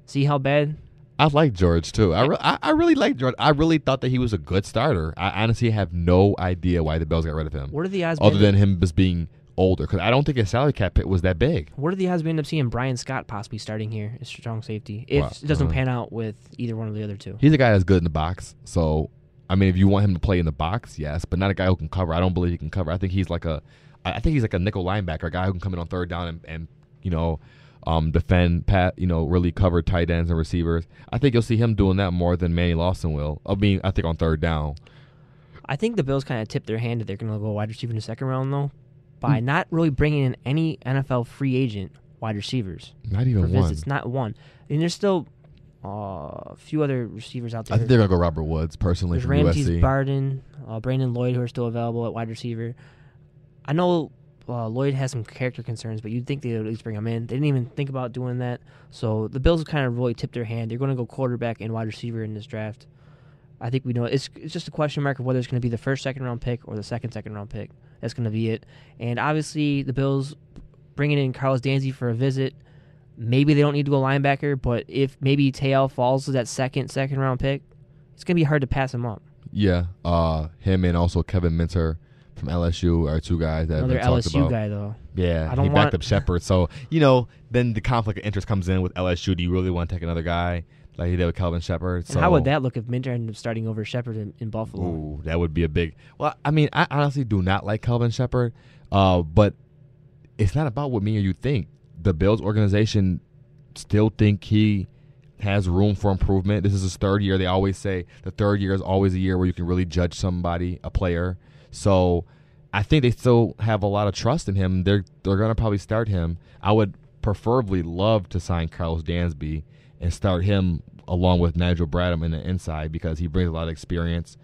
See how bad? I like George, too. I really like George. I really thought that he was a good starter. I honestly have no idea why the Bills got rid of him. What are the odds? Other than him just being older, because I don't think his salary cap hit was that big. What are the odds we end up seeing Brian Scott possibly starting here as strong safety if it doesn't pan out with either one of the other two? He's a guy that's good in the box, so I mean, if you want him to play in the box, yes, but not a guy who can cover. I don't believe he can cover. I think he's like a nickel linebacker, a guy who can come in on third down and defend, really cover tight ends and receivers. I think you'll see him doing that more than Manny Lawson will. I think on third down. I think the Bills kind of tipped their hand that they're going to go wide receiver in the second round, though, by not really bringing in any NFL free agent wide receivers. Not even one. Visits, not one. And there's still a few other receivers out there. I think they're going to go Robert Woods, personally, there's from Ramses USC. Barden, Brandon Lloyd, who are still available at wide receiver. I know Lloyd has some character concerns, but you'd think they would at least bring him in. They didn't even think about doing that. So the Bills kind of really tipped their hand. They're going to go quarterback and wide receiver in this draft. I think we know it's just a question mark of whether it's going to be the first second-round pick or the second-round pick. That's going to be it. And obviously the Bills bringing in Carlos Danzy for a visit, maybe they don't need to go linebacker, but if maybe Te'o falls to that second-round pick, it's going to be hard to pass him up. Yeah, him and also Kevin Minter from LSU are two guys that have been talked LSU about. guy, though. Yeah, he backed up Shepard. So, then the conflict of interest comes in with LSU. Do you really want to take another guy like he did with Kelvin Shepard? And how would that look if Minter ended up starting over Shepard in Buffalo? Ooh, that would be a big... Well, I mean, I honestly do not like Kelvin Shepard, but it's not about what me or you think. The Bills organization still think he has room for improvement. This is his third year. They always say the third year is always a year where you can really judge somebody, a player. So I think they still have a lot of trust in him. They're going to probably start him. I would preferably love to sign Carlos Dansby and start him along with Nigel Bradham in the inside because he brings a lot of experience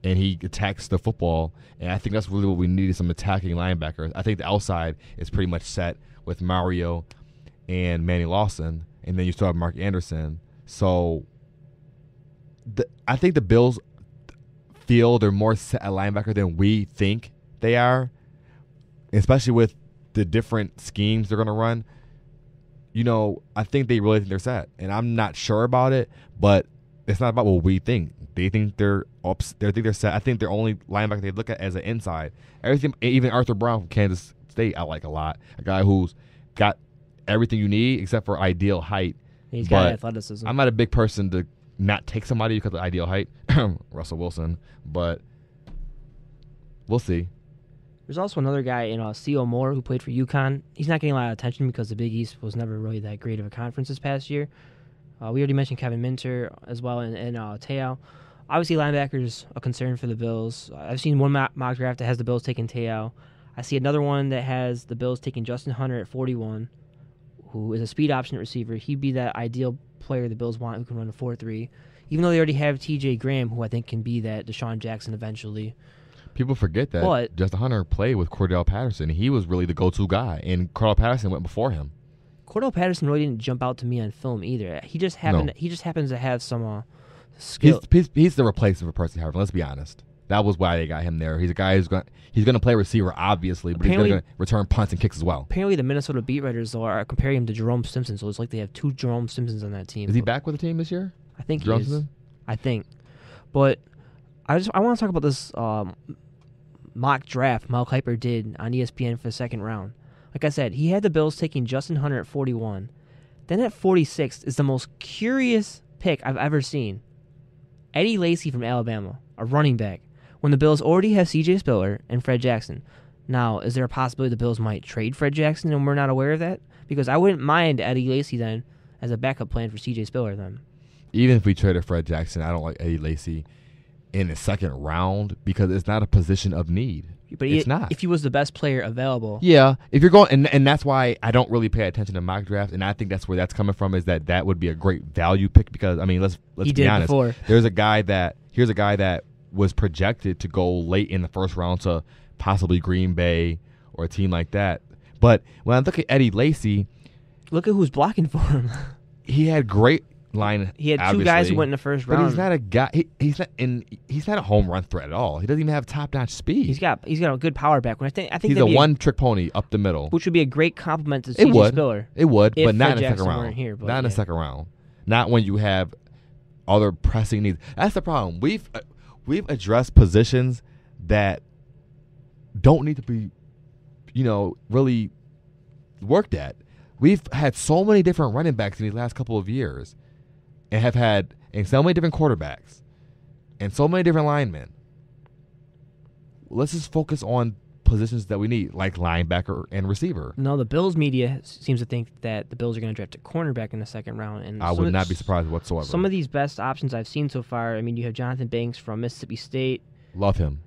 and he attacks the football. And I think that's really what we need is some attacking linebackers. I think the outside is pretty much set with Mario and Manny Lawson, and then you still have Mark Anderson. So I think the Bills feel they're more set at linebacker than we think they are, especially with the different schemes they're going to run. I think they really think they're set, and I'm not sure about it, but it's not about what we think. They think they're set. I think their only linebacker they look at as an inside. Everything, even Arthur Brown from Kansas State, I like a lot. A guy who's got everything you need except for ideal height. He's got athleticism. I'm not a big person to not take somebody because of ideal height, Russell Wilson, but we'll see. There's also another guy in C.O. Moore who played for UConn. He's not getting a lot of attention because the Big East was never really that great of a conference this past year. We already mentioned Kevin Minter as well and Te'o. Obviously, linebackers a concern for the Bills. I've seen one mock draft that has the Bills taking Te'o. I see another one that has the Bills taking Justin Hunter at 41, who is a speed option receiver. He'd be that ideal player the Bills want who can run a 4-3, even though they already have T.J. Graham, who I think can be that Deshaun Jackson eventually. People forget that Justin Hunter played with Cordell Patterson. He was really the go-to guy, and Cordell Patterson went before him. Cordell Patterson really didn't jump out to me on film either. He just happens to have some skill. He's the replacement for Percy Harvin. Let's be honest. That was why they got him there. He's a guy who's going to play receiver, obviously, but he's going to return punts and kicks as well. Apparently, the Minnesota beat writers are comparing him to Jerome Simpson, so it's like they have two Jerome Simpsons on that team. Is he back with the team this year? I think Jerome he is. Simpson? I think. But I want to talk about this mock draft Mel Kiper did on ESPN for the second round. Like I said, he had the Bills taking Justin Hunter at 41. Then at 46 is the most curious pick I've ever seen. Eddie Lacy from Alabama, a running back, when the Bills already have C.J. Spiller and Fred Jackson. Now, is there a possibility the Bills might trade Fred Jackson and we're not aware of that? Because I wouldn't mind Eddie Lacy then as a backup plan for C.J. Spiller then. Even if we traded Fred Jackson, I don't like Eddie Lacy in the second round because it's not a position of need. But it's not. If he was the best player available. Yeah, if you're going, and that's why I don't really pay attention to mock drafts, and I think that's where that's coming from, is that would be a great value pick because, I mean, let's be honest. Before. Here's a guy that was projected to go late in the first round to possibly Green Bay or a team like that. But when I look at Eddie Lacy, look at who's blocking for him. He had great line. He had two guys who went in the first round. But he's not a guy. He's not a home run threat at all. He doesn't even have top-notch speed. He's got a good power back. I think he's a one-trick pony up the middle, which would be a great compliment to C.J. Spiller. It would, but not in the Jackson second round. Here, not in the second round. Not when you have other pressing needs. That's the problem. We've addressed positions that don't need to be, really worked at. We've had so many different running backs in these last couple of years and have had so many different quarterbacks. and so many different linemen. Let's just focus on positions that we need, like linebacker and receiver. No, the Bills media seems to think that the Bills are going to draft a cornerback in the second round. And I would not be surprised whatsoever. Some of these best options I've seen so far, I mean, you have Jonathan Banks from Mississippi State. Love him.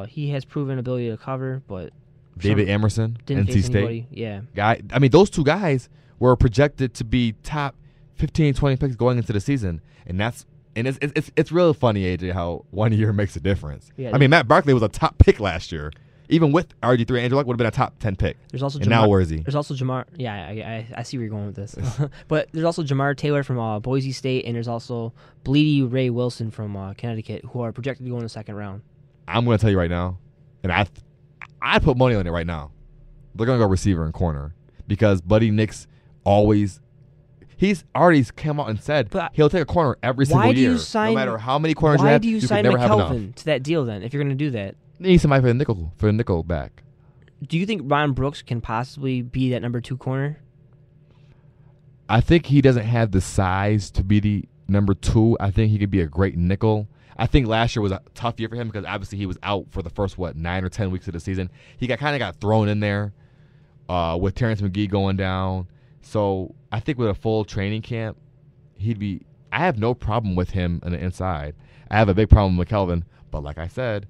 He has proven ability to cover, but David Emerson, didn't NC face State. anybody. Yeah. Guy, I mean, those two guys were projected to be top 15, 20 picks going into the season, and it's really funny, AJ, how 1 year makes a difference. Yeah, I mean, Matt Barkley was a top pick last year. Even with RG3, Andrew Luck would have been a top 10 pick. There's also now where is he? There's also Jamar. Yeah, I see where you're going with this. But there's also Jamar Taylor from Boise State, and there's also Bleedy Ray Wilson from Connecticut, who are projected to go in the second round. I'm going to tell you right now, and I'd put money on it right now. They're going to go receiver and corner because Buddy Nix he's already come out and said he'll take a corner every single year. No matter how many corners you have, you can never have enough. Why do you sign McKelvin to that deal then if you're going to do that? They need somebody for the nickel back. Do you think Ron Brooks can possibly be that number 2 corner? I think he doesn't have the size to be the number 2. I think he could be a great nickel. I think last year was a tough year for him because obviously he was out for the first 9 or 10 weeks of the season. He kind of got thrown in there with Terrence McGee going down. So I think with a full training camp, I have no problem with him on the inside. I have a big problem with McKelvin, but like I said,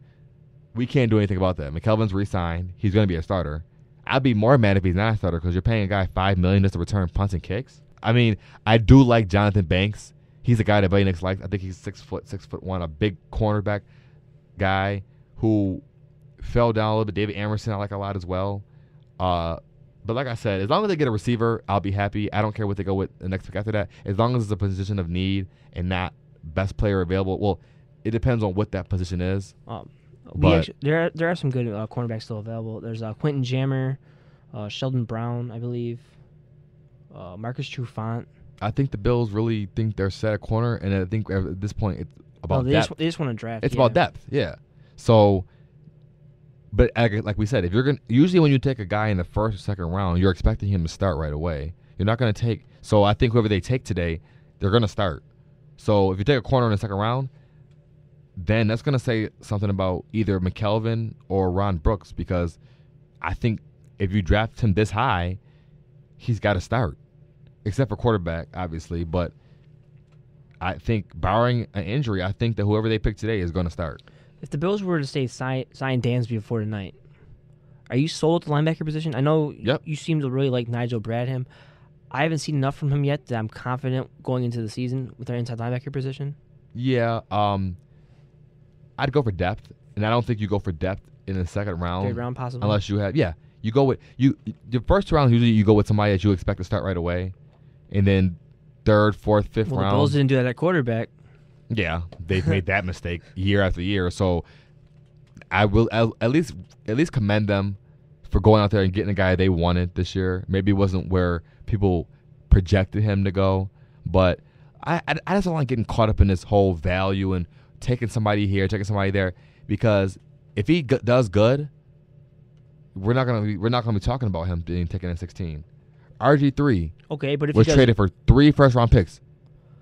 we can't do anything about that. McKelvin's re-signed. He's going to be a starter. I'd be more mad if he's not a starter because you're paying a guy $5 million just to return punts and kicks. I mean, I do like Jonathan Banks. He's a guy that Buddy Nix likes. I think he's 6'1", a big cornerback guy who fell down a little bit. David Emerson I like a lot as well. But like I said, as long as they get a receiver, I'll be happy. I don't care what they go with the next pick after that. As long as it's a position of need and not best player available. Well, it depends on what that position is. There are some good cornerbacks still available. There's Quentin Jammer, Sheldon Brown, I believe, Marcus Trufant. I think the Bills really think they're set at corner, and I think at this point it's about depth. They just want to draft. It's about depth, yeah. So, but like we said, if you're usually when you take a guy in the first or second round, you're expecting him to start right away. You're not going to take. So I think whoever they take today, they're going to start. So if you take a corner in the second round, then that's going to say something about either McKelvin or Ron Brooks because I think if you draft him this high, he's got to start, except for quarterback, obviously. But I think barring an injury, I think that whoever they pick today is going to start. If the Bills were to say sign Dansby before tonight, are you sold at the linebacker position? I know you seem to really like Nigel Bradham. I haven't seen enough from him yet that I'm confident going into the season with our inside linebacker position. Yeah, I'd go for depth, and I don't think you go for depth in the second round. Third round, possibly. Unless you have, you go with the first round. Usually, you go with somebody that you expect to start right away, and then third, fourth, fifth round. The Bills didn't do that at quarterback. Yeah, they've made that mistake year after year. So I will at least commend them for going out there and getting a guy they wanted this year. Maybe it wasn't where people projected him to go, but I just don't like getting caught up in this whole value and taking somebody here, taking somebody there, because if he does good, we're not gonna be talking about him being taken at 16. RG3, okay, but if was traded for 3 first-round picks.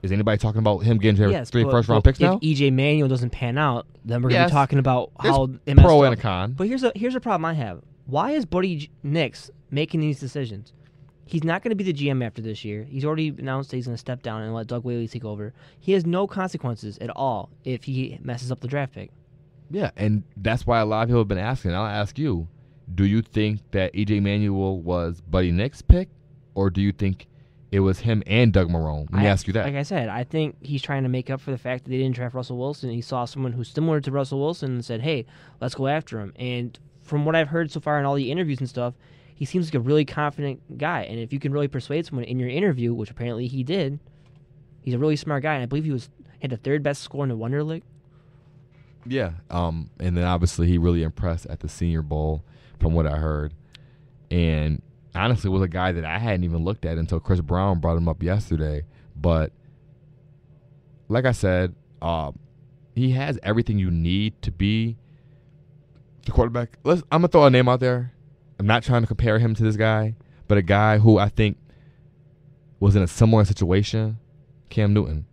Is anybody talking about him getting traded 3 first-round picks now? If EJ Manuel doesn't pan out, then we're gonna be talking about how MS pro and a con. But here's a problem I have. Why is Buddy Nix making these decisions? He's not going to be the GM after this year. He's already announced that he's going to step down and let Doug Whaley take over. He has no consequences at all if he messes up the draft pick. Yeah, and that's why a lot of people have been asking. I'll ask you, do you think that EJ Manuel was Buddy Nix's pick, or do you think it was him and Doug Marrone? Let me ask you that. Like I said, I think he's trying to make up for the fact that they didn't draft Russell Wilson. He saw someone who's similar to Russell Wilson and said, hey, let's go after him. And from what I've heard so far in all the interviews and stuff, he seems like a really confident guy. And if you can really persuade someone in your interview, which apparently he did, he's a really smart guy. And I believe he had the 3rd best score in the Wonder League. Yeah. And then obviously he really impressed at the Senior Bowl from what I heard. And honestly was a guy that I hadn't even looked at until Chris Brown brought him up yesterday. But like I said, he has everything you need to be the quarterback. I'm going to throw a name out there. I'm not trying to compare him to this guy, but a guy who I think was in a similar situation, Cam Newton.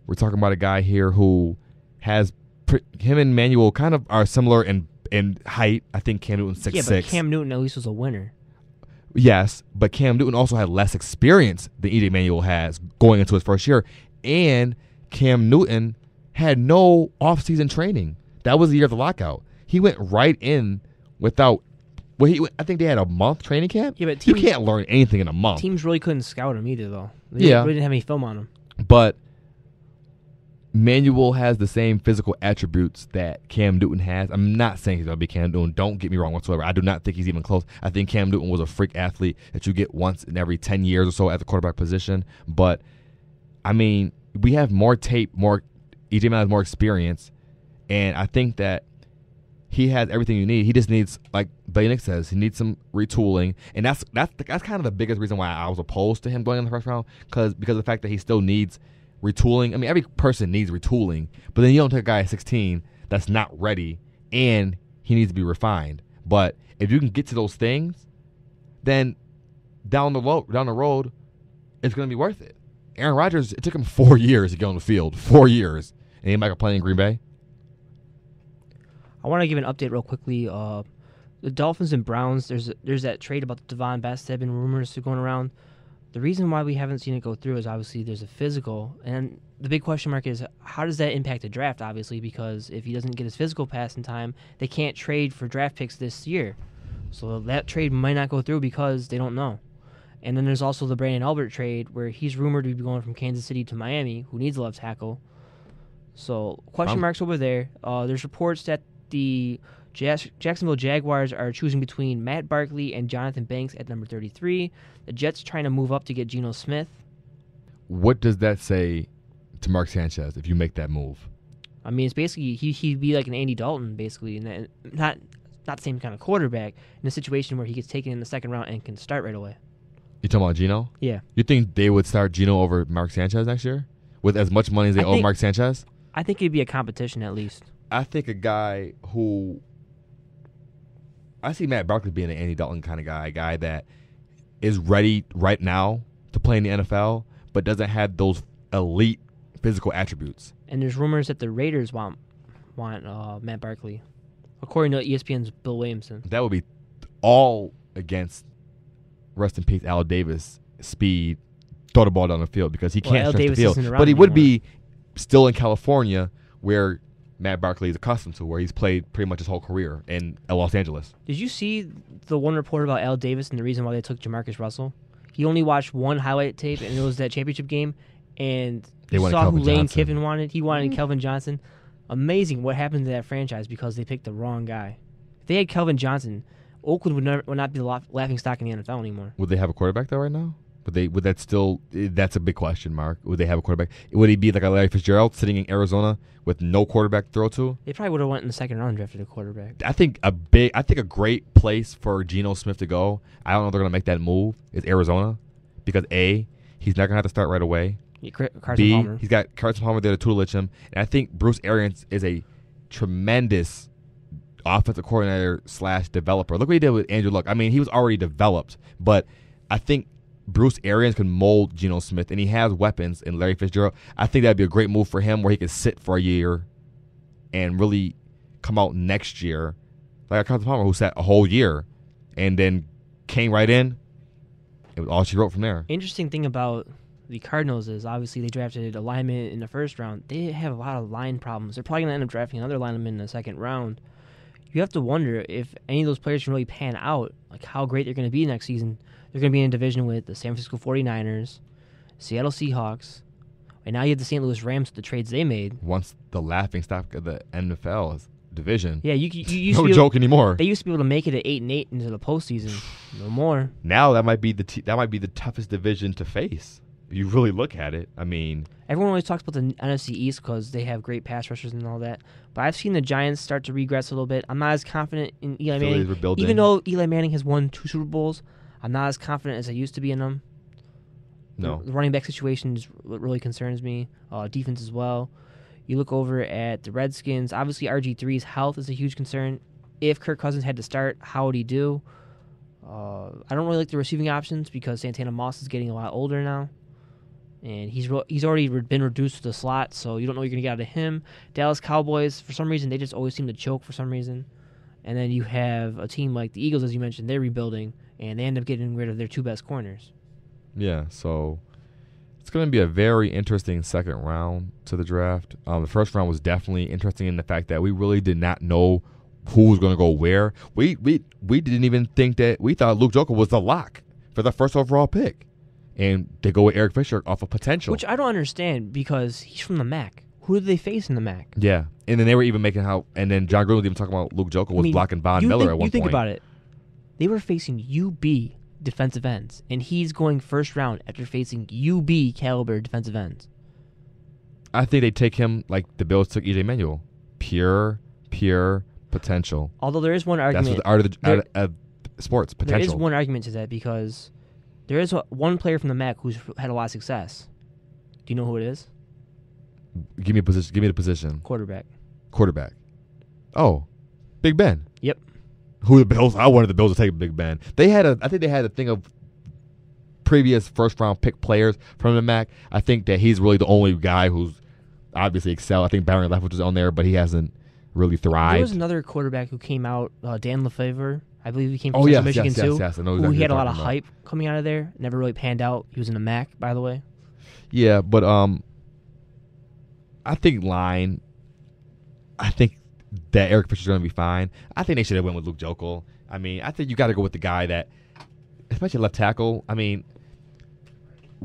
We're talking about a guy here who him and Manuel kind of are similar in height. I think Cam Newton's 6'6". Yeah, but Cam Newton at least was a winner. Yes, but Cam Newton also had less experience than EJ Manuel has going into his first year, and Cam Newton had no off-season training. That was the year of the lockout. He went right in without. I think they had a month training camp. Yeah, but you can't learn anything in a month. Teams really couldn't scout him either, though. They didn't have any film on him. But Manuel has the same physical attributes that Cam Newton has. I'm not saying he's going to be Cam Newton. Don't get me wrong whatsoever. I do not think he's even close. I think Cam Newton was a freak athlete that you get once in every 10 years or so at the quarterback position. But, I mean, we have more tape, EJ Manuel has more experience, and I think that he has everything you need. He just needs, like Nick says, he needs some retooling, and that's kind of the biggest reason why I was opposed to him going in the first round, because of the fact that he still needs retooling. I mean, every person needs retooling, but then you don't take a guy at 16 that's not ready, and he needs to be refined. But if you can get to those things, then down the road, it's going to be worth it. Aaron Rodgers, it took him 4 years to get on the field. 4 years. And he might play in Green Bay. I want to give an update real quickly. The Dolphins and Browns, there's that trade about Devon Best that have been rumors going around. The reason why we haven't seen it go through is obviously there's a physical, and the big question mark is how does that impact the draft, obviously, because if he doesn't get his physical pass in time, they can't trade for draft picks this year. So that trade might not go through because they don't know. And then there's also the Brandon Albert trade where he's rumored to be going from Kansas City to Miami, who needs a left tackle. So question marks over there. There's reports that the Jacksonville Jaguars are choosing between Matt Barkley and Jonathan Banks at number 33. The Jets trying to move up to get Geno Smith. What does that say to Mark Sanchez if you make that move? I mean, it's basically he'd be like an Andy Dalton, basically, and not the same kind of quarterback in a situation where he gets taken in the second round and can start right away. You talking about Geno? Yeah. You think they would start Geno over Mark Sanchez next year with as much money as they owe Mark Sanchez? I think it'd be a competition at least. I think a guy who I see Matt Barkley being an Andy Dalton kind of guy, a guy that is ready right now to play in the NFL, but doesn't have those elite physical attributes. And there's rumors that the Raiders want Matt Barkley, according to ESPN's Bill Williamson. That would be all against, rest in peace, Al Davis, speed, throw the ball down the field because he can't stretch the field. But he would be still in California where Matt Barkley is accustomed to, where he's played pretty much his whole career in Los Angeles. Did you see the one report about Al Davis and the reason why they took Jamarcus Russell? He only watched one highlight tape, and it was that championship game, and they saw Kelvin who Lane Johnson. Kiffin wanted. He wanted Kelvin Johnson. Amazing what happened to that franchise because they picked the wrong guy. If they had Kelvin Johnson, Oakland would not be the laughing stock in the NFL anymore. Would they have a quarterback though right now? Would that still? That's a big question mark. Would they have a quarterback? Would he be like a Larry Fitzgerald sitting in Arizona with no quarterback to throw to? They probably would have went in the second round and drafted a quarterback. I think a great place for Geno Smith to go. I don't know if they're going to make that move. Is Arizona, because A, he's not going to have to start right away. Carson Palmer. He's got Carson Palmer there to tutelage him, and I think Bruce Arians is a tremendous offensive coordinator / developer. Look what he did with Andrew Luck. I mean, he was already developed, but I think Bruce Arians can mold Geno Smith, and he has weapons in Larry Fitzgerald. I think that'd be a great move for him, where he could sit for a year and really come out next year, like Carson Palmer, who sat a whole year and then came right in. It was all she wrote from there. Interesting thing about the Cardinals is obviously they drafted a lineman in the first round. They have a lot of line problems. They're probably going to end up drafting another lineman in the second round. You have to wonder if any of those players can really pan out, like how great they're going to be next season. They're going to be in a division with the San Francisco 49ers, Seattle Seahawks, and now you have the St. Louis Rams with the trades they made. Once the laughing stock of the NFL's division. Yeah, you used no to be joke anymore. They used to be able to make it at 8-8 into the postseason. No more. Now that might be the toughest division to face. If you really look at it, I mean, everyone always talks about the NFC East because they have great pass rushers and all that. But I've seen the Giants start to regress a little bit. I'm not as confident in Eli Manning. Even though Eli Manning has won 2 Super Bowls, I'm not as confident as I used to be in them. No. The running back situation is what really concerns me. Defense as well. You look over at the Redskins. Obviously, RG3's health is a huge concern. If Kirk Cousins had to start, how would he do? I don't really like the receiving options because Santana Moss is getting a lot older now. and he's already been reduced to the slot, so you don't know what you're going to get out of him. Dallas Cowboys, for some reason, they just always seem to choke for some reason. And then you have a team like the Eagles, as you mentioned, they're rebuilding, and they end up getting rid of their 2 best corners. Yeah, so it's going to be a very interesting second round to the draft. The first round was definitely interesting in the fact that we really did not know who was going to go where. We didn't even think that. We thought Luke Joker was the lock for the first overall pick. And they go with Eric Fisher off of potential. Which I don't understand because he's from the MAC. Who did they face in the MAC? Yeah. And then they were even making how, and then John Gruden was even talking about Luke Joker was blocking Von Miller at one point. You think about it. They were facing UB defensive ends, and he's going first round after facing UB caliber defensive ends. I think they take him like the Bills took EJ Manuel. Pure potential. Although there is one argument. That's what the art of sports, potential. There is one argument to that because there is one player from the MAC who's had a lot of success. Do you know who it is? Give me a position. Give me the position. Quarterback. Oh, Big Ben. Yep. Who the Bills? I wanted the Bills to take Big Ben. I think they had a thing of previous first round pick players from the MAC. I think that he's really the only guy who's obviously excelled. I think Byron Leftwich is on there, but he hasn't really thrived. There was another quarterback who came out, Dan Lefevre. I believe he came from Michigan too. Yes. I know who he had a lot of hype coming out of there. Never really panned out. He was in the MAC, by the way. Yeah, but I think that Eric Fisher's going to be fine. I think they should have went with Luke Jokel. I mean, I think you got to go with the guy that, especially left tackle. I mean,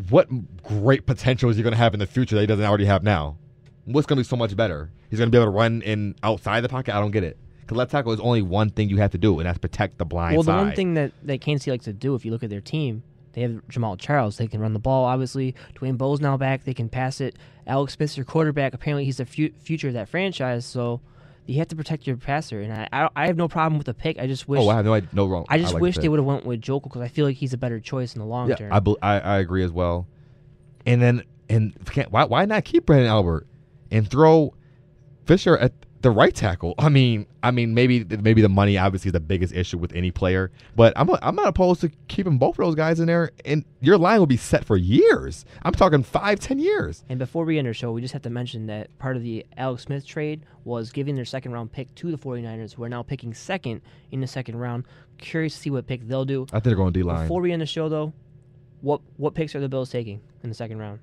what great potential is he going to have in the future that he doesn't already have now? What's going to be so much better? He's going to be able to run in outside the pocket? I don't get it. Because left tackle is only one thing you have to do, and that's protect the blind side. Well, the one thing that Kansas City likes to do, if you look at their team, they have Jamal Charles. They can run the ball, obviously. Dwayne Bowe's now back. They can pass it. Alex Smith's your quarterback. Apparently, he's the future of that franchise, so you have to protect your passer. And I have no problem with the pick. I just wish. Oh, I have no wrong. I just wish they would have went with Jokel because I feel like he's a better choice in the long term. I agree as well. And then why not keep Brandon Albert and throw Fisher at the right tackle? I mean, maybe the money obviously is the biggest issue with any player, but I'm not opposed to keeping both of those guys in there, and your line will be set for years. I'm talking 5-10 years. And before we end our show, we just have to mention that part of the Alex Smith trade was giving their second round pick to the 49ers, who are now picking second in the second round. Curious to see what pick they'll do. I think they're going D-line. Before we end the show, though, what picks are the Bills taking in the second round?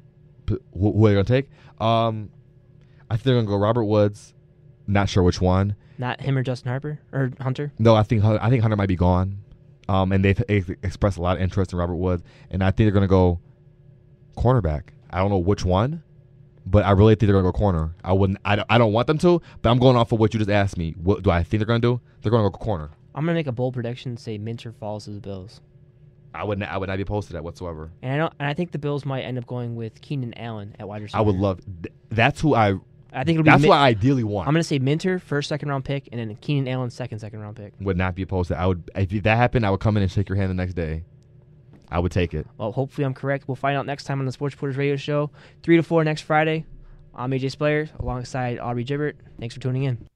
Who are they going to take? I think they're going to go Robert Woods. Not sure which one. Not him or Justin Harper or Hunter? No, I think Hunter might be gone. And they've expressed a lot of interest in Robert Woods, and I think they're going to go cornerback. I don't know which one, but I really think they're going to go corner. I don't want them to, but I'm going off of what you just asked me. What do I think they're going to do? They're going to go corner. I'm going to make a bold prediction and say Minter falls to the Bills. I would not be opposed to that whatsoever. And I think the Bills might end up going with Keenan Allen at wide receiver. I would love. That's who I think it'll be. That's what I ideally want. I'm going to say Minter first, second round pick, and then Keenan Allen second round pick. Would not be opposed to. If that happened, I would come in and shake your hand the next day. I would take it. Well, hopefully I'm correct. We'll find out next time on the Sports Reporters Radio Show, 3 to 4 next Friday. I'm AJ Speier alongside Aubrey Gibert. Thanks for tuning in.